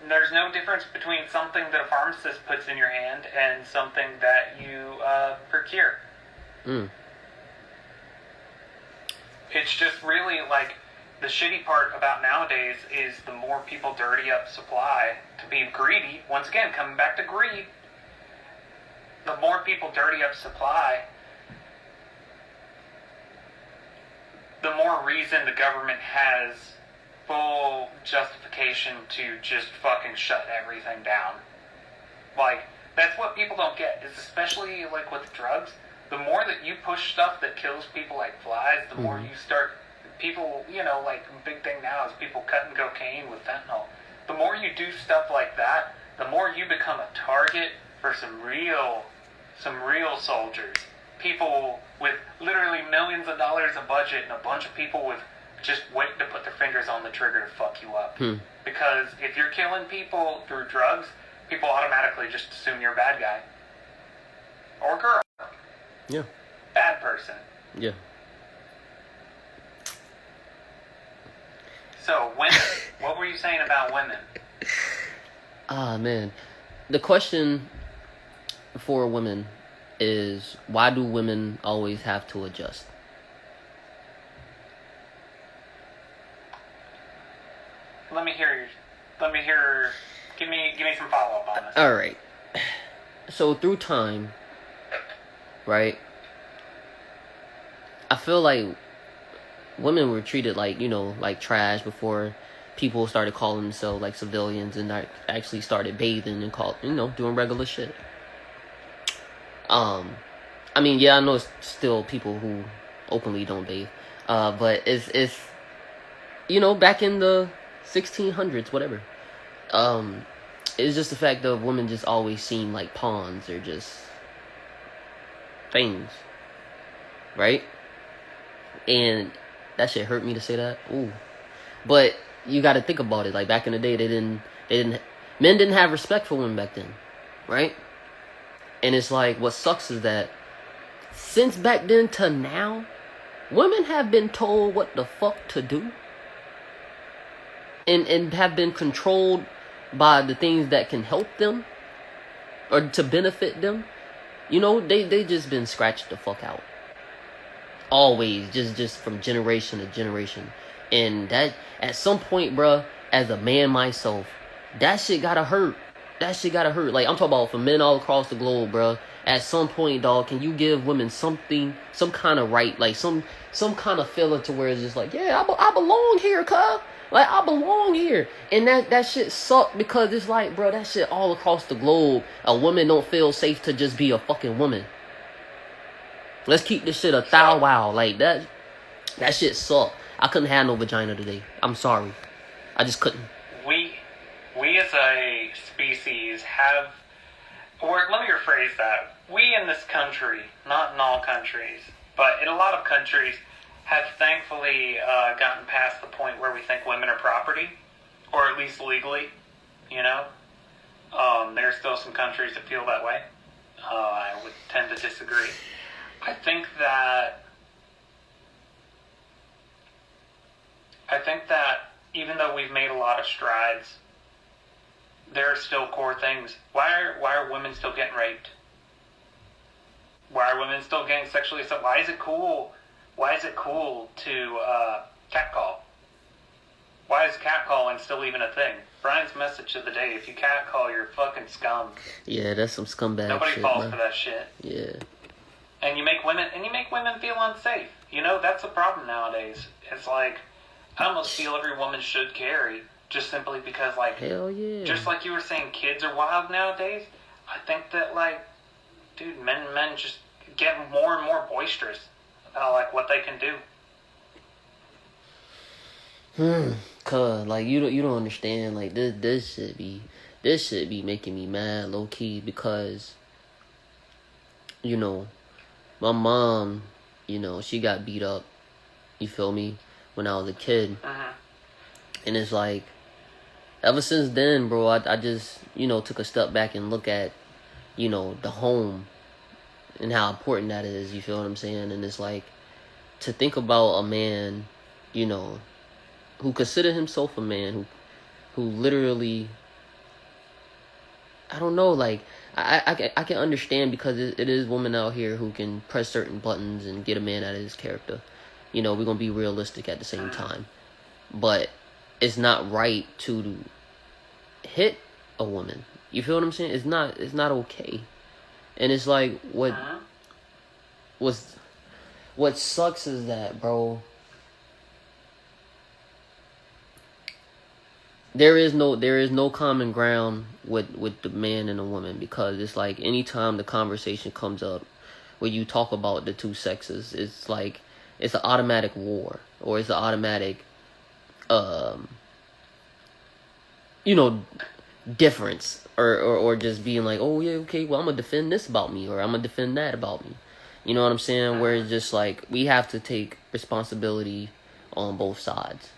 There's no difference between something that a pharmacist puts in your hand and something that you procure. It's just really like the shitty part about nowadays is the more people dirty up supply to be greedy. Once again, coming back to greed. The more people dirty up supply, the more reason the government has full justification to just fucking shut everything down. Like, that's what people don't get, is especially, like, with drugs, the more that you push stuff that kills people like flies, the more you start, people, you know, like, big thing now is people cutting cocaine with fentanyl. The more you do stuff like that, the more you become a target for some real soldiers. People with literally millions of dollars of budget and a bunch of people with just waiting to put their fingers on the trigger to fuck you up. Because if you're killing people through drugs, people automatically just assume you're a bad guy. Or girl. Yeah. Bad person. Yeah. So, women. What were you saying about women? Man. The question for women is, why do women always have to adjust? Let me hear. Give me some follow up on this. All right. So through time, right? I feel like women were treated like, you know, like trash before people started calling themselves like civilians and actually started bathing and doing regular shit. I mean, yeah, I know it's still people who openly don't bathe, but it's you know, back in the 1600s, whatever. It's just the fact that women just always seem like pawns or just things, right? And that shit hurt me to say that. Ooh, but you got to think about it. Like back in the day, men didn't have respect for women back then, right? And it's like, what sucks is that since back then to now, women have been told what the fuck to do. And have been controlled by the things that can help them or to benefit them. You know, they just been scratched the fuck out. Always, just from generation to generation. And that, at some point, bruh, as a man myself, that shit gotta hurt. That shit gotta hurt. Like, I'm talking about for men all across the globe, bruh. At some point, dog, can you give women something, some kind of right, like some kind of feeling to where it's just like, yeah, I belong here, cuz. Like, I belong here. And that shit sucked because it's like, bro, that shit all across the globe. A woman don't feel safe to just be a fucking woman. Let's keep this shit a thou wow. Like, that shit sucked. I couldn't have no vagina today. I'm sorry. I just couldn't. We as a species have, or let me rephrase that. We in this country, not in all countries, but in a lot of countries, have thankfully gotten past the point where we think women are property, or at least legally, you know? There's still some countries that feel that way. I would tend to disagree. I think that even though we've made a lot of strides, there are still core things. Why are women still getting raped? Why are women still getting sexually assaulted? Why is it cool? Why is it cool to catcall? Why is catcalling still even a thing? Brian's message of the day: if you catcall, you're fucking scum. Yeah, that's some scumbag Nobody shit, falls bro. for that shit. Yeah. And you make women feel unsafe. You know, that's a problem nowadays. It's like, I almost feel every woman should carry, just simply because, like, hell yeah. Just like you were saying, kids are wild nowadays. I think that, like, dude, men just get more and more boisterous about, like, what they can do. Cause like you don't understand, like this should be making me mad low key, because you know my mom, you know, she got beat up, you feel me, when I was a kid. And it's like, ever since then, bro, I just, you know, took a step back and look at, you know, the home and how important that is, you feel what I'm saying? And it's like, to think about a man, you know, who consider himself a man, who literally, I don't know, like, I can understand because it is women out here who can press certain buttons and get a man out of his character. You know, we're gonna be realistic at the same time, but it's not right to hit a woman. You feel what I'm saying? It's not okay. And it's like what sucks is that, bro, there is no common ground with the man and the woman, because it's like anytime the conversation comes up where you talk about the two sexes, it's like it's an automatic war, or it's an automatic you know, difference, or just being like, oh yeah, okay, well, I'm gonna defend this about me, or I'm gonna defend that about me. You know what I'm saying? Where it's just like we have to take responsibility on both sides.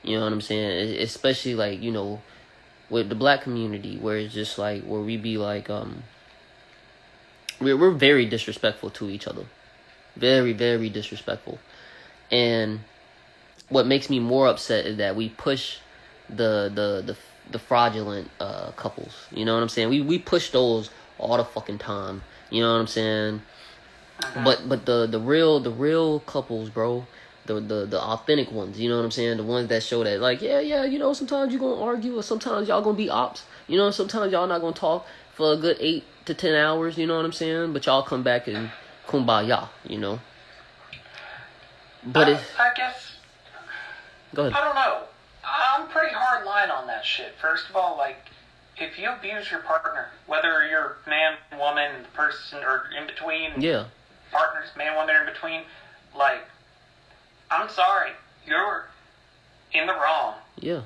You know what I'm saying? Especially like, you know, with the black community, where it's just like where we be like we're very disrespectful to each other. Very, very disrespectful. And what makes me more upset is that we push the fraudulent couples. You know what I'm saying? We push those all the fucking time. You know what I'm saying? But the real couples, bro, the authentic ones, you know what I'm saying? The ones that show that, like, yeah, you know, sometimes you're gonna argue, or sometimes y'all gonna be ops. You know, sometimes y'all not gonna talk for a good 8 to 10 hours, you know what I'm saying? But y'all come back and kumbaya, you know? But I guess, go ahead. I don't know. I'm pretty hard line on that shit. First of all, like, if you abuse your partner, whether you're man, woman, person, or in between, Yeah. partners, man, woman, or in between, like, I'm sorry, you're in the wrong. Yeah.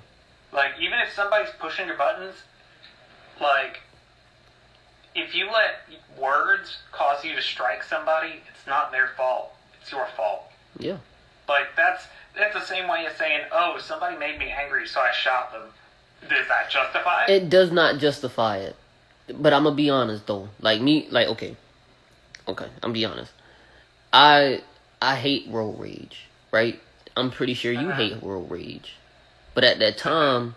Like, even if somebody's pushing your buttons, like, if you let words cause you to strike somebody, it's not their fault. It's your fault. Yeah. Like, that's the same way as saying, oh, somebody made me angry, so I shot them. Does that justify it? It does not justify it. But I'm gonna be honest though. Like me, like okay, I'm gonna be honest. I hate road rage, right? I'm pretty sure you hate road rage, but at that time,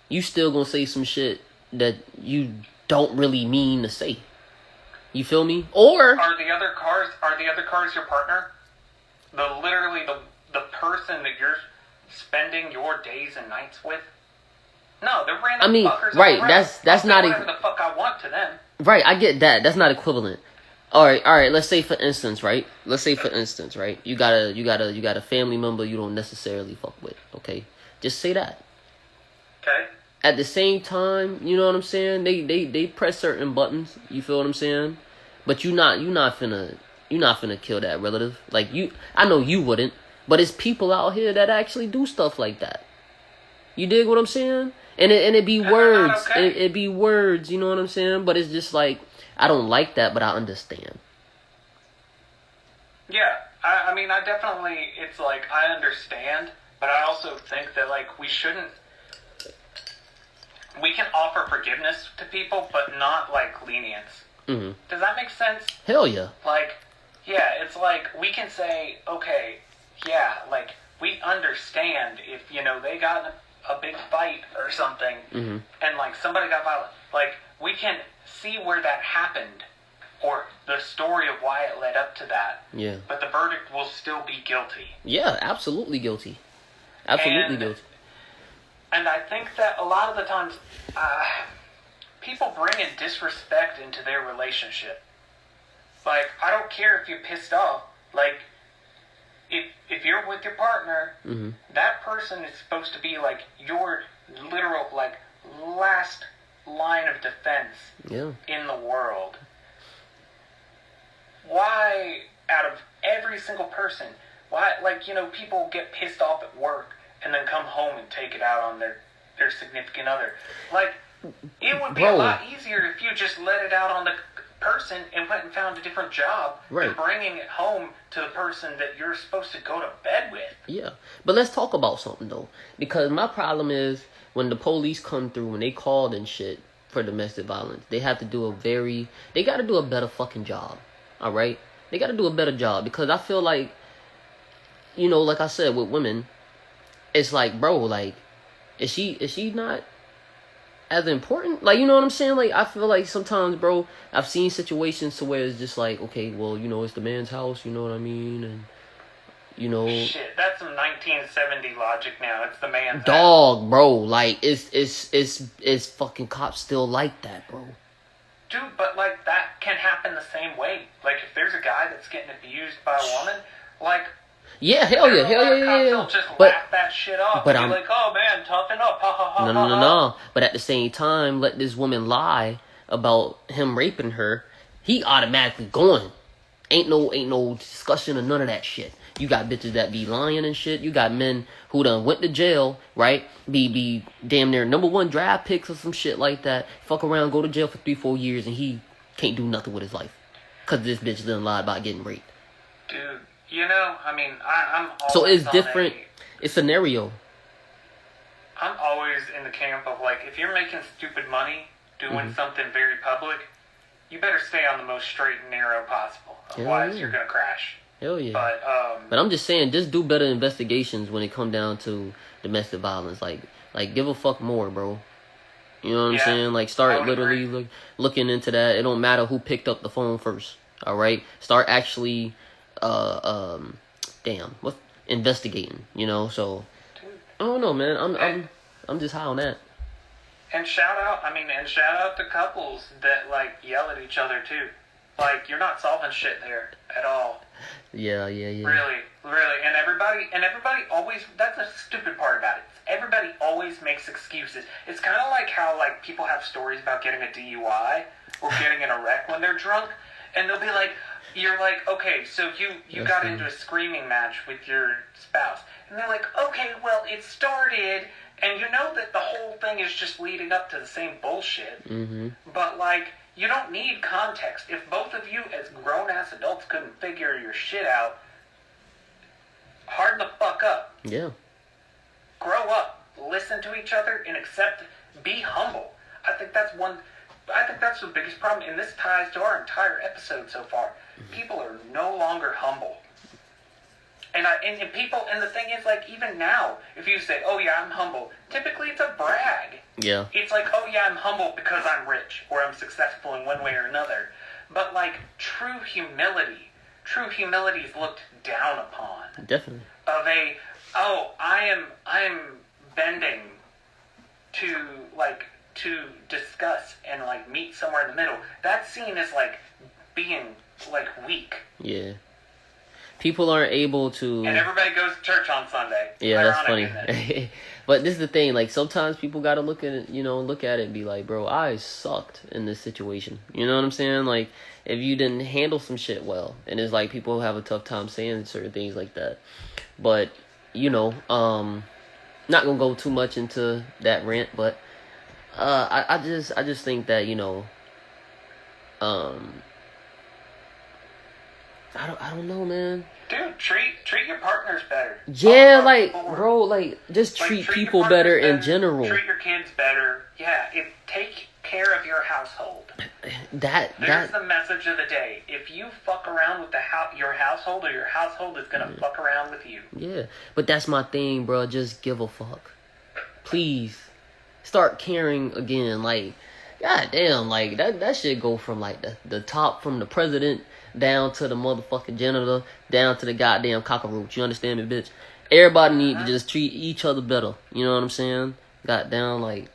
you still gonna say some shit that you don't really mean to say. You feel me? Or are the other cars your partner? The person that you're spending your days and nights with? No, they're random fuckers. Right, all around. that's not whatever the fuck I want to them. Right, I get that. That's not equivalent. All right. Let's say for instance, right? You got a family member you don't necessarily fuck with. Okay, just say that. Okay. At the same time, you know what I'm saying? They press certain buttons. You feel what I'm saying? But you're not finna kill that relative. Like I know you wouldn't. But it's people out here that actually do stuff like that. You dig what I'm saying? And it be words. Okay. It be words, you know what I'm saying? But it's just like, I don't like that, but I understand. Yeah, I mean, I definitely, it's like, I understand, but I also think that, like, we can offer forgiveness to people, but not, like, lenience. Mm-hmm. Does that make sense? Hell yeah. Like, yeah, it's like, we can say, okay, yeah, like, we understand if, you know, they got in a big fight or something, mm-hmm. and, like, somebody got violent. Like, we can see where that happened, or the story of why it led up to that. Yeah. But the verdict will still be guilty. Yeah, absolutely guilty. Absolutely guilty. And I think that a lot of the times, people bring in disrespect into their relationship. Like, I don't care if you're pissed off. Like, if you're with your partner, mm-hmm. that person is supposed to be, like, your literal, like, last line of defense in the world. Why, out of every single person, why, like, you know, people get pissed off at work and then come home and take it out on their significant other. Like, it would be a lot easier if you just let it out on the person and went and found a different job than bringing it home to the person that you're supposed to go to bed with. Yeah, but let's talk about something, though. Because my problem is, when the police come through, when they called and shit for domestic violence, they have to do they got to do a better fucking job. All right? They got to do a better job, because I feel like you know, like I said, with women, it's like, bro, like, is she not as important? Like, you know what I'm saying? Like, I feel like sometimes, bro, I've seen situations to where it's just like, okay, well, you know, it's the man's house, you know what I mean? And, you know, Shit, that's some 1970 logic now. It's the man's dog, bro, like, it's fucking cops still like that, bro. Dude, but, like, that can happen the same way. Like, if there's a guy that's getting abused by a woman, like... Yeah, hell yeah. They'll just laugh that shit off but and be like, oh, man, toughen up, ha, ha, ha, no. But at the same time, let this woman lie about him raping her, he automatically going. Ain't no discussion or none of that shit. You got bitches that be lying and shit. You got men who done went to jail, right? Be damn near #1 draft picks or some shit like that. Fuck around, go to jail for 3-4 years, and he can't do nothing with his life. Because this bitch done lied about getting raped. Dude, you know, I mean, I'm always so it's different. It's scenario. I'm always in the camp of, like, if you're making stupid money doing something very public, you better stay on the most straight and narrow possible. Otherwise, you're going to crash. Hell yeah. But I'm just saying, just do better investigations when it come down to domestic violence. Like give a fuck more, bro. You know what I'm saying? Like, start literally looking into that. It don't matter who picked up the phone first. All right? Start actually, investigating. You know? So, I don't know, man. I'm just high on that. And shout out to couples that, like, yell at each other too. Like, you're not solving shit there at all. Yeah. Really. And everybody always, that's the stupid part about it. Everybody always makes excuses. It's kind of like how, like, people have stories about getting a DUI or getting in a wreck when they're drunk, and they'll be like, you're like, okay, so you got into a screaming match with your spouse. And they're like, okay, well, it started, and you know that the whole thing is just leading up to the same bullshit. Mm-hmm. But, like, you don't need context. If both of you as grown-ass adults couldn't figure your shit out, harden the fuck up. Yeah. Grow up. Listen to each other and be humble. I think that's the biggest problem, and this ties to our entire episode so far. People are no longer humble. And the thing is, like, even now, if you say, oh yeah, I'm humble, typically it's a brag. Yeah. It's like, oh yeah, I'm humble because I'm rich, or I'm successful in one way or another. But, like, true humility is looked down upon. Definitely. I am bending to discuss and, like, meet somewhere in the middle. That's seen as, like, being, like, weak. Yeah. People aren't able to... And everybody goes to church on Sunday. Yeah, that's funny. But this is the thing, like, sometimes people gotta look at it and be like, bro, I sucked in this situation. You know what I'm saying? Like, if you didn't handle some shit well. And it's like, people have a tough time saying certain things like that. But, you know, not gonna go too much into that rant, but I just think that, you know, I don't know, man. Dude, treat your partners better. Yeah, like, bro, like, just treat people better in general. Treat your kids better. Yeah, take care of your household. There's the message of the day. If you fuck around with your household, or your household is gonna fuck around with you. Yeah, but that's my thing, bro. Just give a fuck. Please. Start caring again. Like, goddamn, like, that shit go from, like, the top, from the president down to the motherfucking janitor, down to the goddamn cockroach. You understand me, bitch? Everybody need to just treat each other better. You know what I'm saying? Goddamn, like,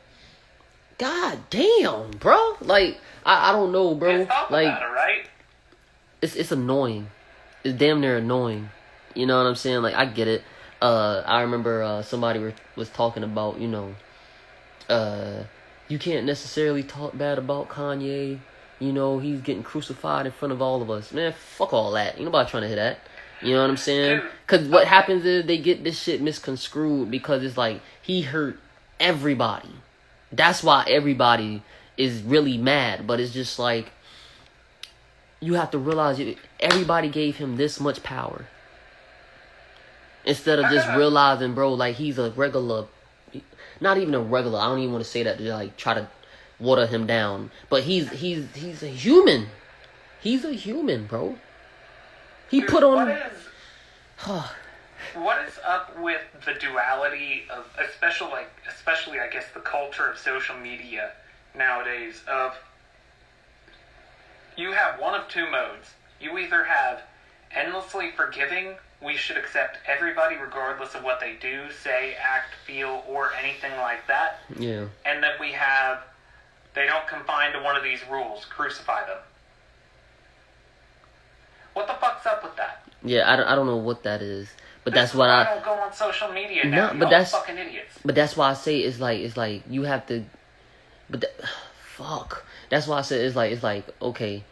goddamn, bro. Like, I don't know, bro. Like, about it, right? It's annoying. It's damn near annoying. You know what I'm saying? Like, I get it. I remember somebody was talking about, you know, you can't necessarily talk bad about Kanye. You know, he's getting crucified in front of all of us. Man, fuck all that. Ain't nobody trying to hear that. You know what I'm saying? Because what happens is they get this shit misconstrued because it's like, he hurt everybody. That's why everybody is really mad. But it's just like, you have to realize everybody gave him this much power. Instead of just realizing, bro, like, he's a regular, not even a regular, I don't even want to say that to, like, try to water him down, but he's a human. He's a human, bro. He put on. What is up with the duality of, especially I guess the culture of social media nowadays? Of you have one of two modes. You either have endlessly forgiving, we should accept everybody regardless of what they do, say, act, feel, or anything like that. Yeah. And then we have, they don't confine to one of these rules, crucify them. What the fuck's up with that? Yeah, I don't know what that is. But This that's is what why I don't go on social media No, now. but Y'all that's- fucking idiots. But that's why I say it's like you have to. But fuck. That's why I said it's like okay.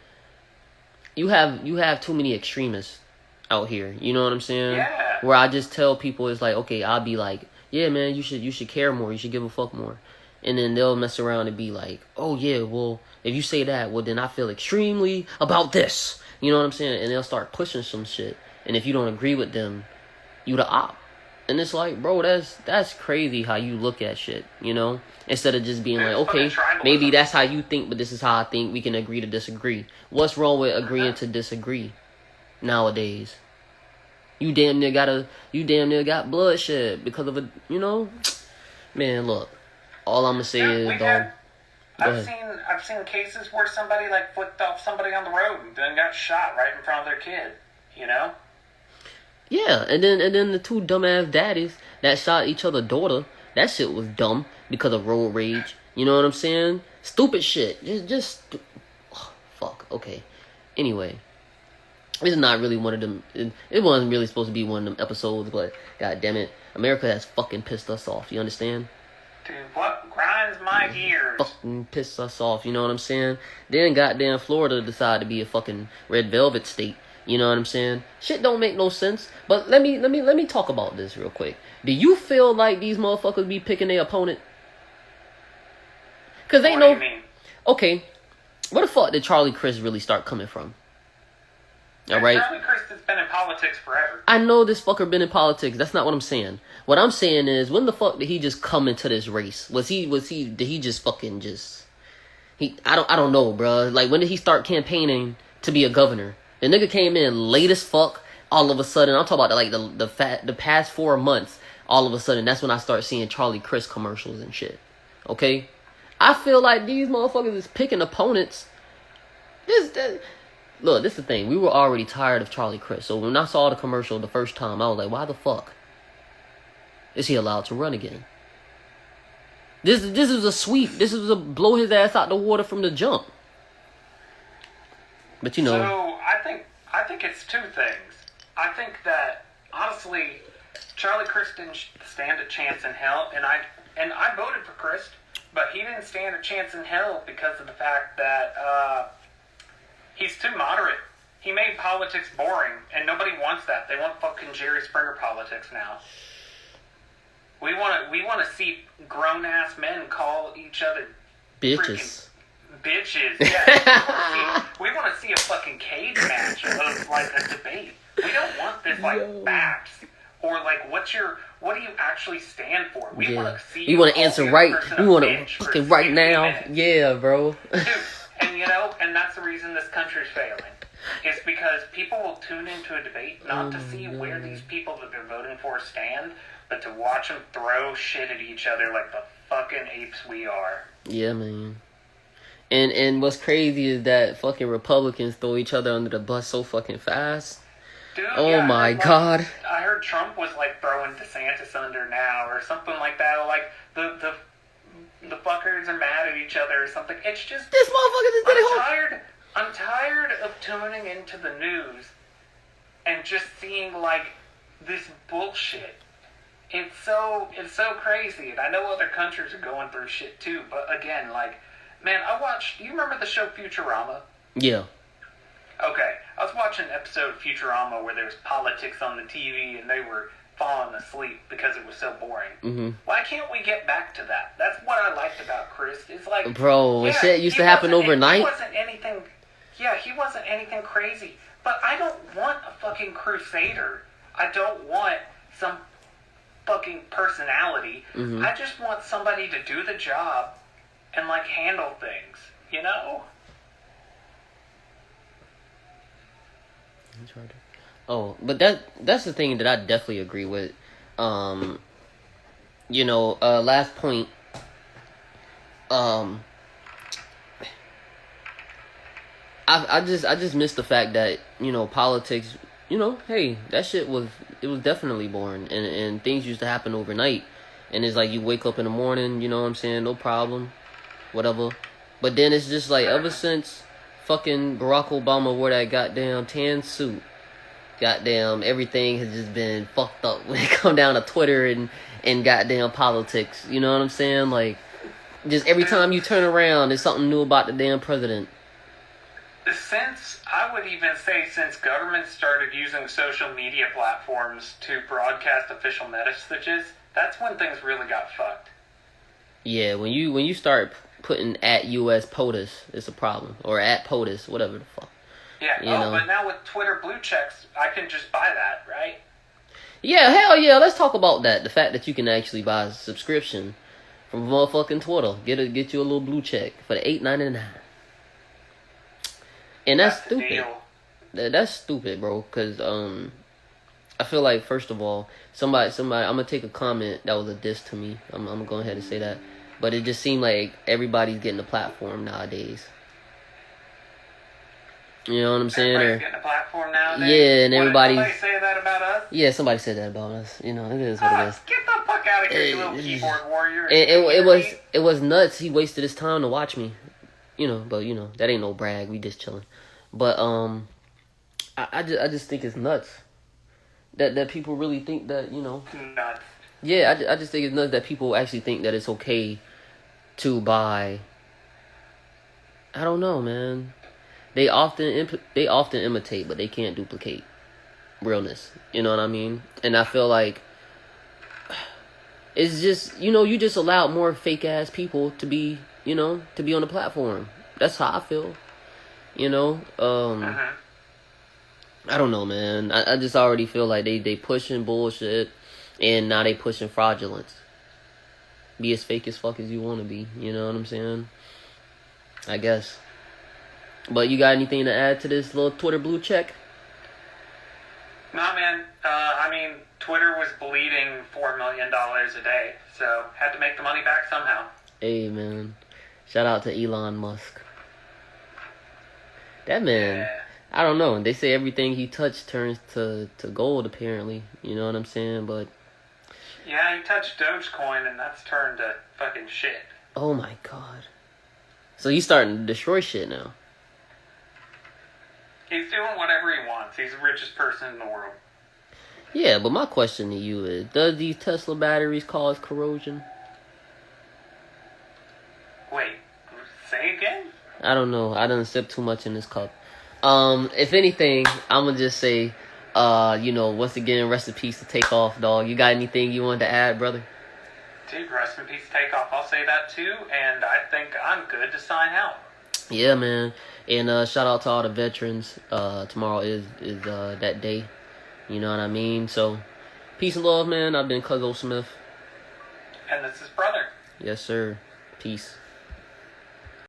You have too many extremists out here. You know what I'm saying? Yeah. Where I just tell people it's like okay, I'll be like, yeah, man, you should care more. You should give a fuck more. And then they'll mess around and be like, oh yeah, well if you say that, well then I feel extremely about this. You know what I'm saying? And they'll start pushing some shit. And if you don't agree with them, you the op. And it's like, bro, that's crazy how you look at shit, you know? Instead of just being like, okay, maybe that's how you think, but this is how I think. We can agree to disagree. What's wrong with agreeing to disagree nowadays? You damn near got bloodshed because of a, you know? Man, look, all I'm gonna say is, dog. I've seen cases where somebody like flipped off somebody on the road and then got shot right in front of their kid, you know? Yeah, and then the two dumbass daddies that shot each other's daughter, that shit was dumb because of road rage. You know what I'm saying? Stupid shit. Fuck. Okay. Anyway, it's not really one of them. It wasn't really supposed to be one of them episodes, but god damn it, America has fucking pissed us off. You understand? Dude, what grinds my gears? Fucking pissed us off. You know what I'm saying? Then goddamn Florida decided to be a fucking red velvet state. You know what I'm saying? Shit don't make no sense. But let me talk about this real quick. Do you feel like these motherfuckers be picking their opponent? Cause they know. What do you mean? Okay, where the fuck did Charlie Chris really start coming from? All right. Charlie Chris has been in politics forever. I know this fucker been in politics. That's not what I'm saying. What I'm saying is, when the fuck did he just come into this race? Did he just fucking just? I don't know, bro. Like, when did he start campaigning to be a governor? The nigga came in late as fuck. All of a sudden, I'm talking about like the past 4 months. All of a sudden, that's when I start seeing Charlie Chris commercials and shit. Okay, I feel like these motherfuckers is picking opponents. Look, this is the thing. We were already tired of Charlie Chris. So when I saw the commercial the first time, I was like, why the fuck is he allowed to run again? This is a sweep. This is a blow his ass out the water from the jump. But you know. So I think it's two things. I think that honestly, Charlie Chris didn't stand a chance in hell, and I voted for Chris, but he didn't stand a chance in hell because of the fact that he's too moderate. He made politics boring, and nobody wants that. They want fucking Jerry Springer politics now. We want to see grown ass men call each other bitches. Bitches, yeah. We want to see a fucking cage match of like a debate. We don't want this like facts or like what do you actually stand for? We want to see. You want to answer right. We want to fucking right now. Minutes. Yeah, bro. Dude, and that's the reason this country's failing. It's because people will tune into a debate not to see where these people that they're voting for stand, but to watch them throw shit at each other like the fucking apes we are. Yeah, man. And what's crazy is that fucking Republicans throw each other under the bus so fucking fast. Dude, oh yeah, my god. I heard Trump was like throwing DeSantis under now or something like that. Or like the fuckers are mad at each other or something. It's just this motherfucker is getting home. I'm tired of tuning into the news and just seeing like this bullshit. It's so crazy, and I know other countries are going through shit too. But again, like, man, do you remember the show Futurama? Yeah. Okay, I was watching an episode of Futurama where there was politics on the TV and they were falling asleep because it was so boring. Mm-hmm. Why can't we get back to that? That's what I liked about Chris. It's like, bro, when shit used to happen overnight. He wasn't anything crazy. But I don't want a fucking crusader. I don't want some fucking personality. Mm-hmm. I just want somebody to do the job and like handle things, you know? Oh, but that's the thing that I definitely agree with. Last point. Um, I just miss the fact that politics. Hey, that shit was definitely born, and things used to happen overnight, and it's like you wake up in the morning, you know what I'm saying, no problem, whatever. But then it's just like ever since fucking Barack Obama wore that goddamn tan suit, goddamn everything has just been fucked up when it come down to Twitter and goddamn politics. You know what I'm saying? Like, just every time you turn around, there's something new about the damn president. I would even say since government started using social media platforms to broadcast official messages, that's when things really got fucked. Yeah, when you start putting at US POTUS, it's a problem, or at POTUS, whatever the fuck. Yeah. But now with Twitter blue checks, I can just buy that, right? Yeah, hell yeah. Let's talk about that. The fact that you can actually buy a subscription from motherfucking Twitter, get you a little blue check for the $8.99. And that's stupid. That's stupid, bro. Cause I feel like first of all, somebody, I'm gonna take a comment that was a diss to me. I'm gonna go ahead and say that, but it just seemed like everybody's getting a platform nowadays. You know what I'm saying? Everybody's getting a platform nowadays. Yeah, and everybody. Did somebody say that about us? Yeah, somebody said that about us. It is what it is. Get the fuck out of here, you little keyboard warrior. It was nuts. He wasted his time to watch me. But that ain't no brag. We just chilling. But I just think it's nuts that people really think that Nuts. Yeah, I just think it's nuts that people actually think that it's okay to buy. I don't know, man. They often imitate, but they can't duplicate realness. You know what I mean? And I feel like it's just you just allowed more fake ass people to be on the platform. That's how I feel. I don't know, man. I just already feel like they pushing bullshit, and now they pushing fraudulence. Be as fake as fuck as you want to be. You know what I'm saying? I guess. But you got anything to add to this little Twitter blue check? Nah, man. Twitter was bleeding $4 million a day, so had to make the money back somehow. Hey, man. Shout out to Elon Musk. That man, yeah. I don't know. They say everything he touched turns to gold, apparently. You know what I'm saying? But yeah, he touched Dogecoin, and that's turned to fucking shit. Oh, my God. So he's starting to destroy shit now. He's doing whatever he wants. He's the richest person in the world. Yeah, but my question to you is, does these Tesla batteries cause corrosion? Wait, say again? I don't know. I done sipped too much in this cup. If anything, I'm gonna just say, once again, rest in peace to Takeoff, dog. You got anything you wanted to add, brother? Dude, rest in peace to Takeoff. I'll say that too, and I think I'm good to sign out. Yeah, man. And shout out to all the veterans. Tomorrow is that day. You know what I mean? So, peace and love, man. I've been CuZo Smif. And this is Brother. Yes, sir. Peace.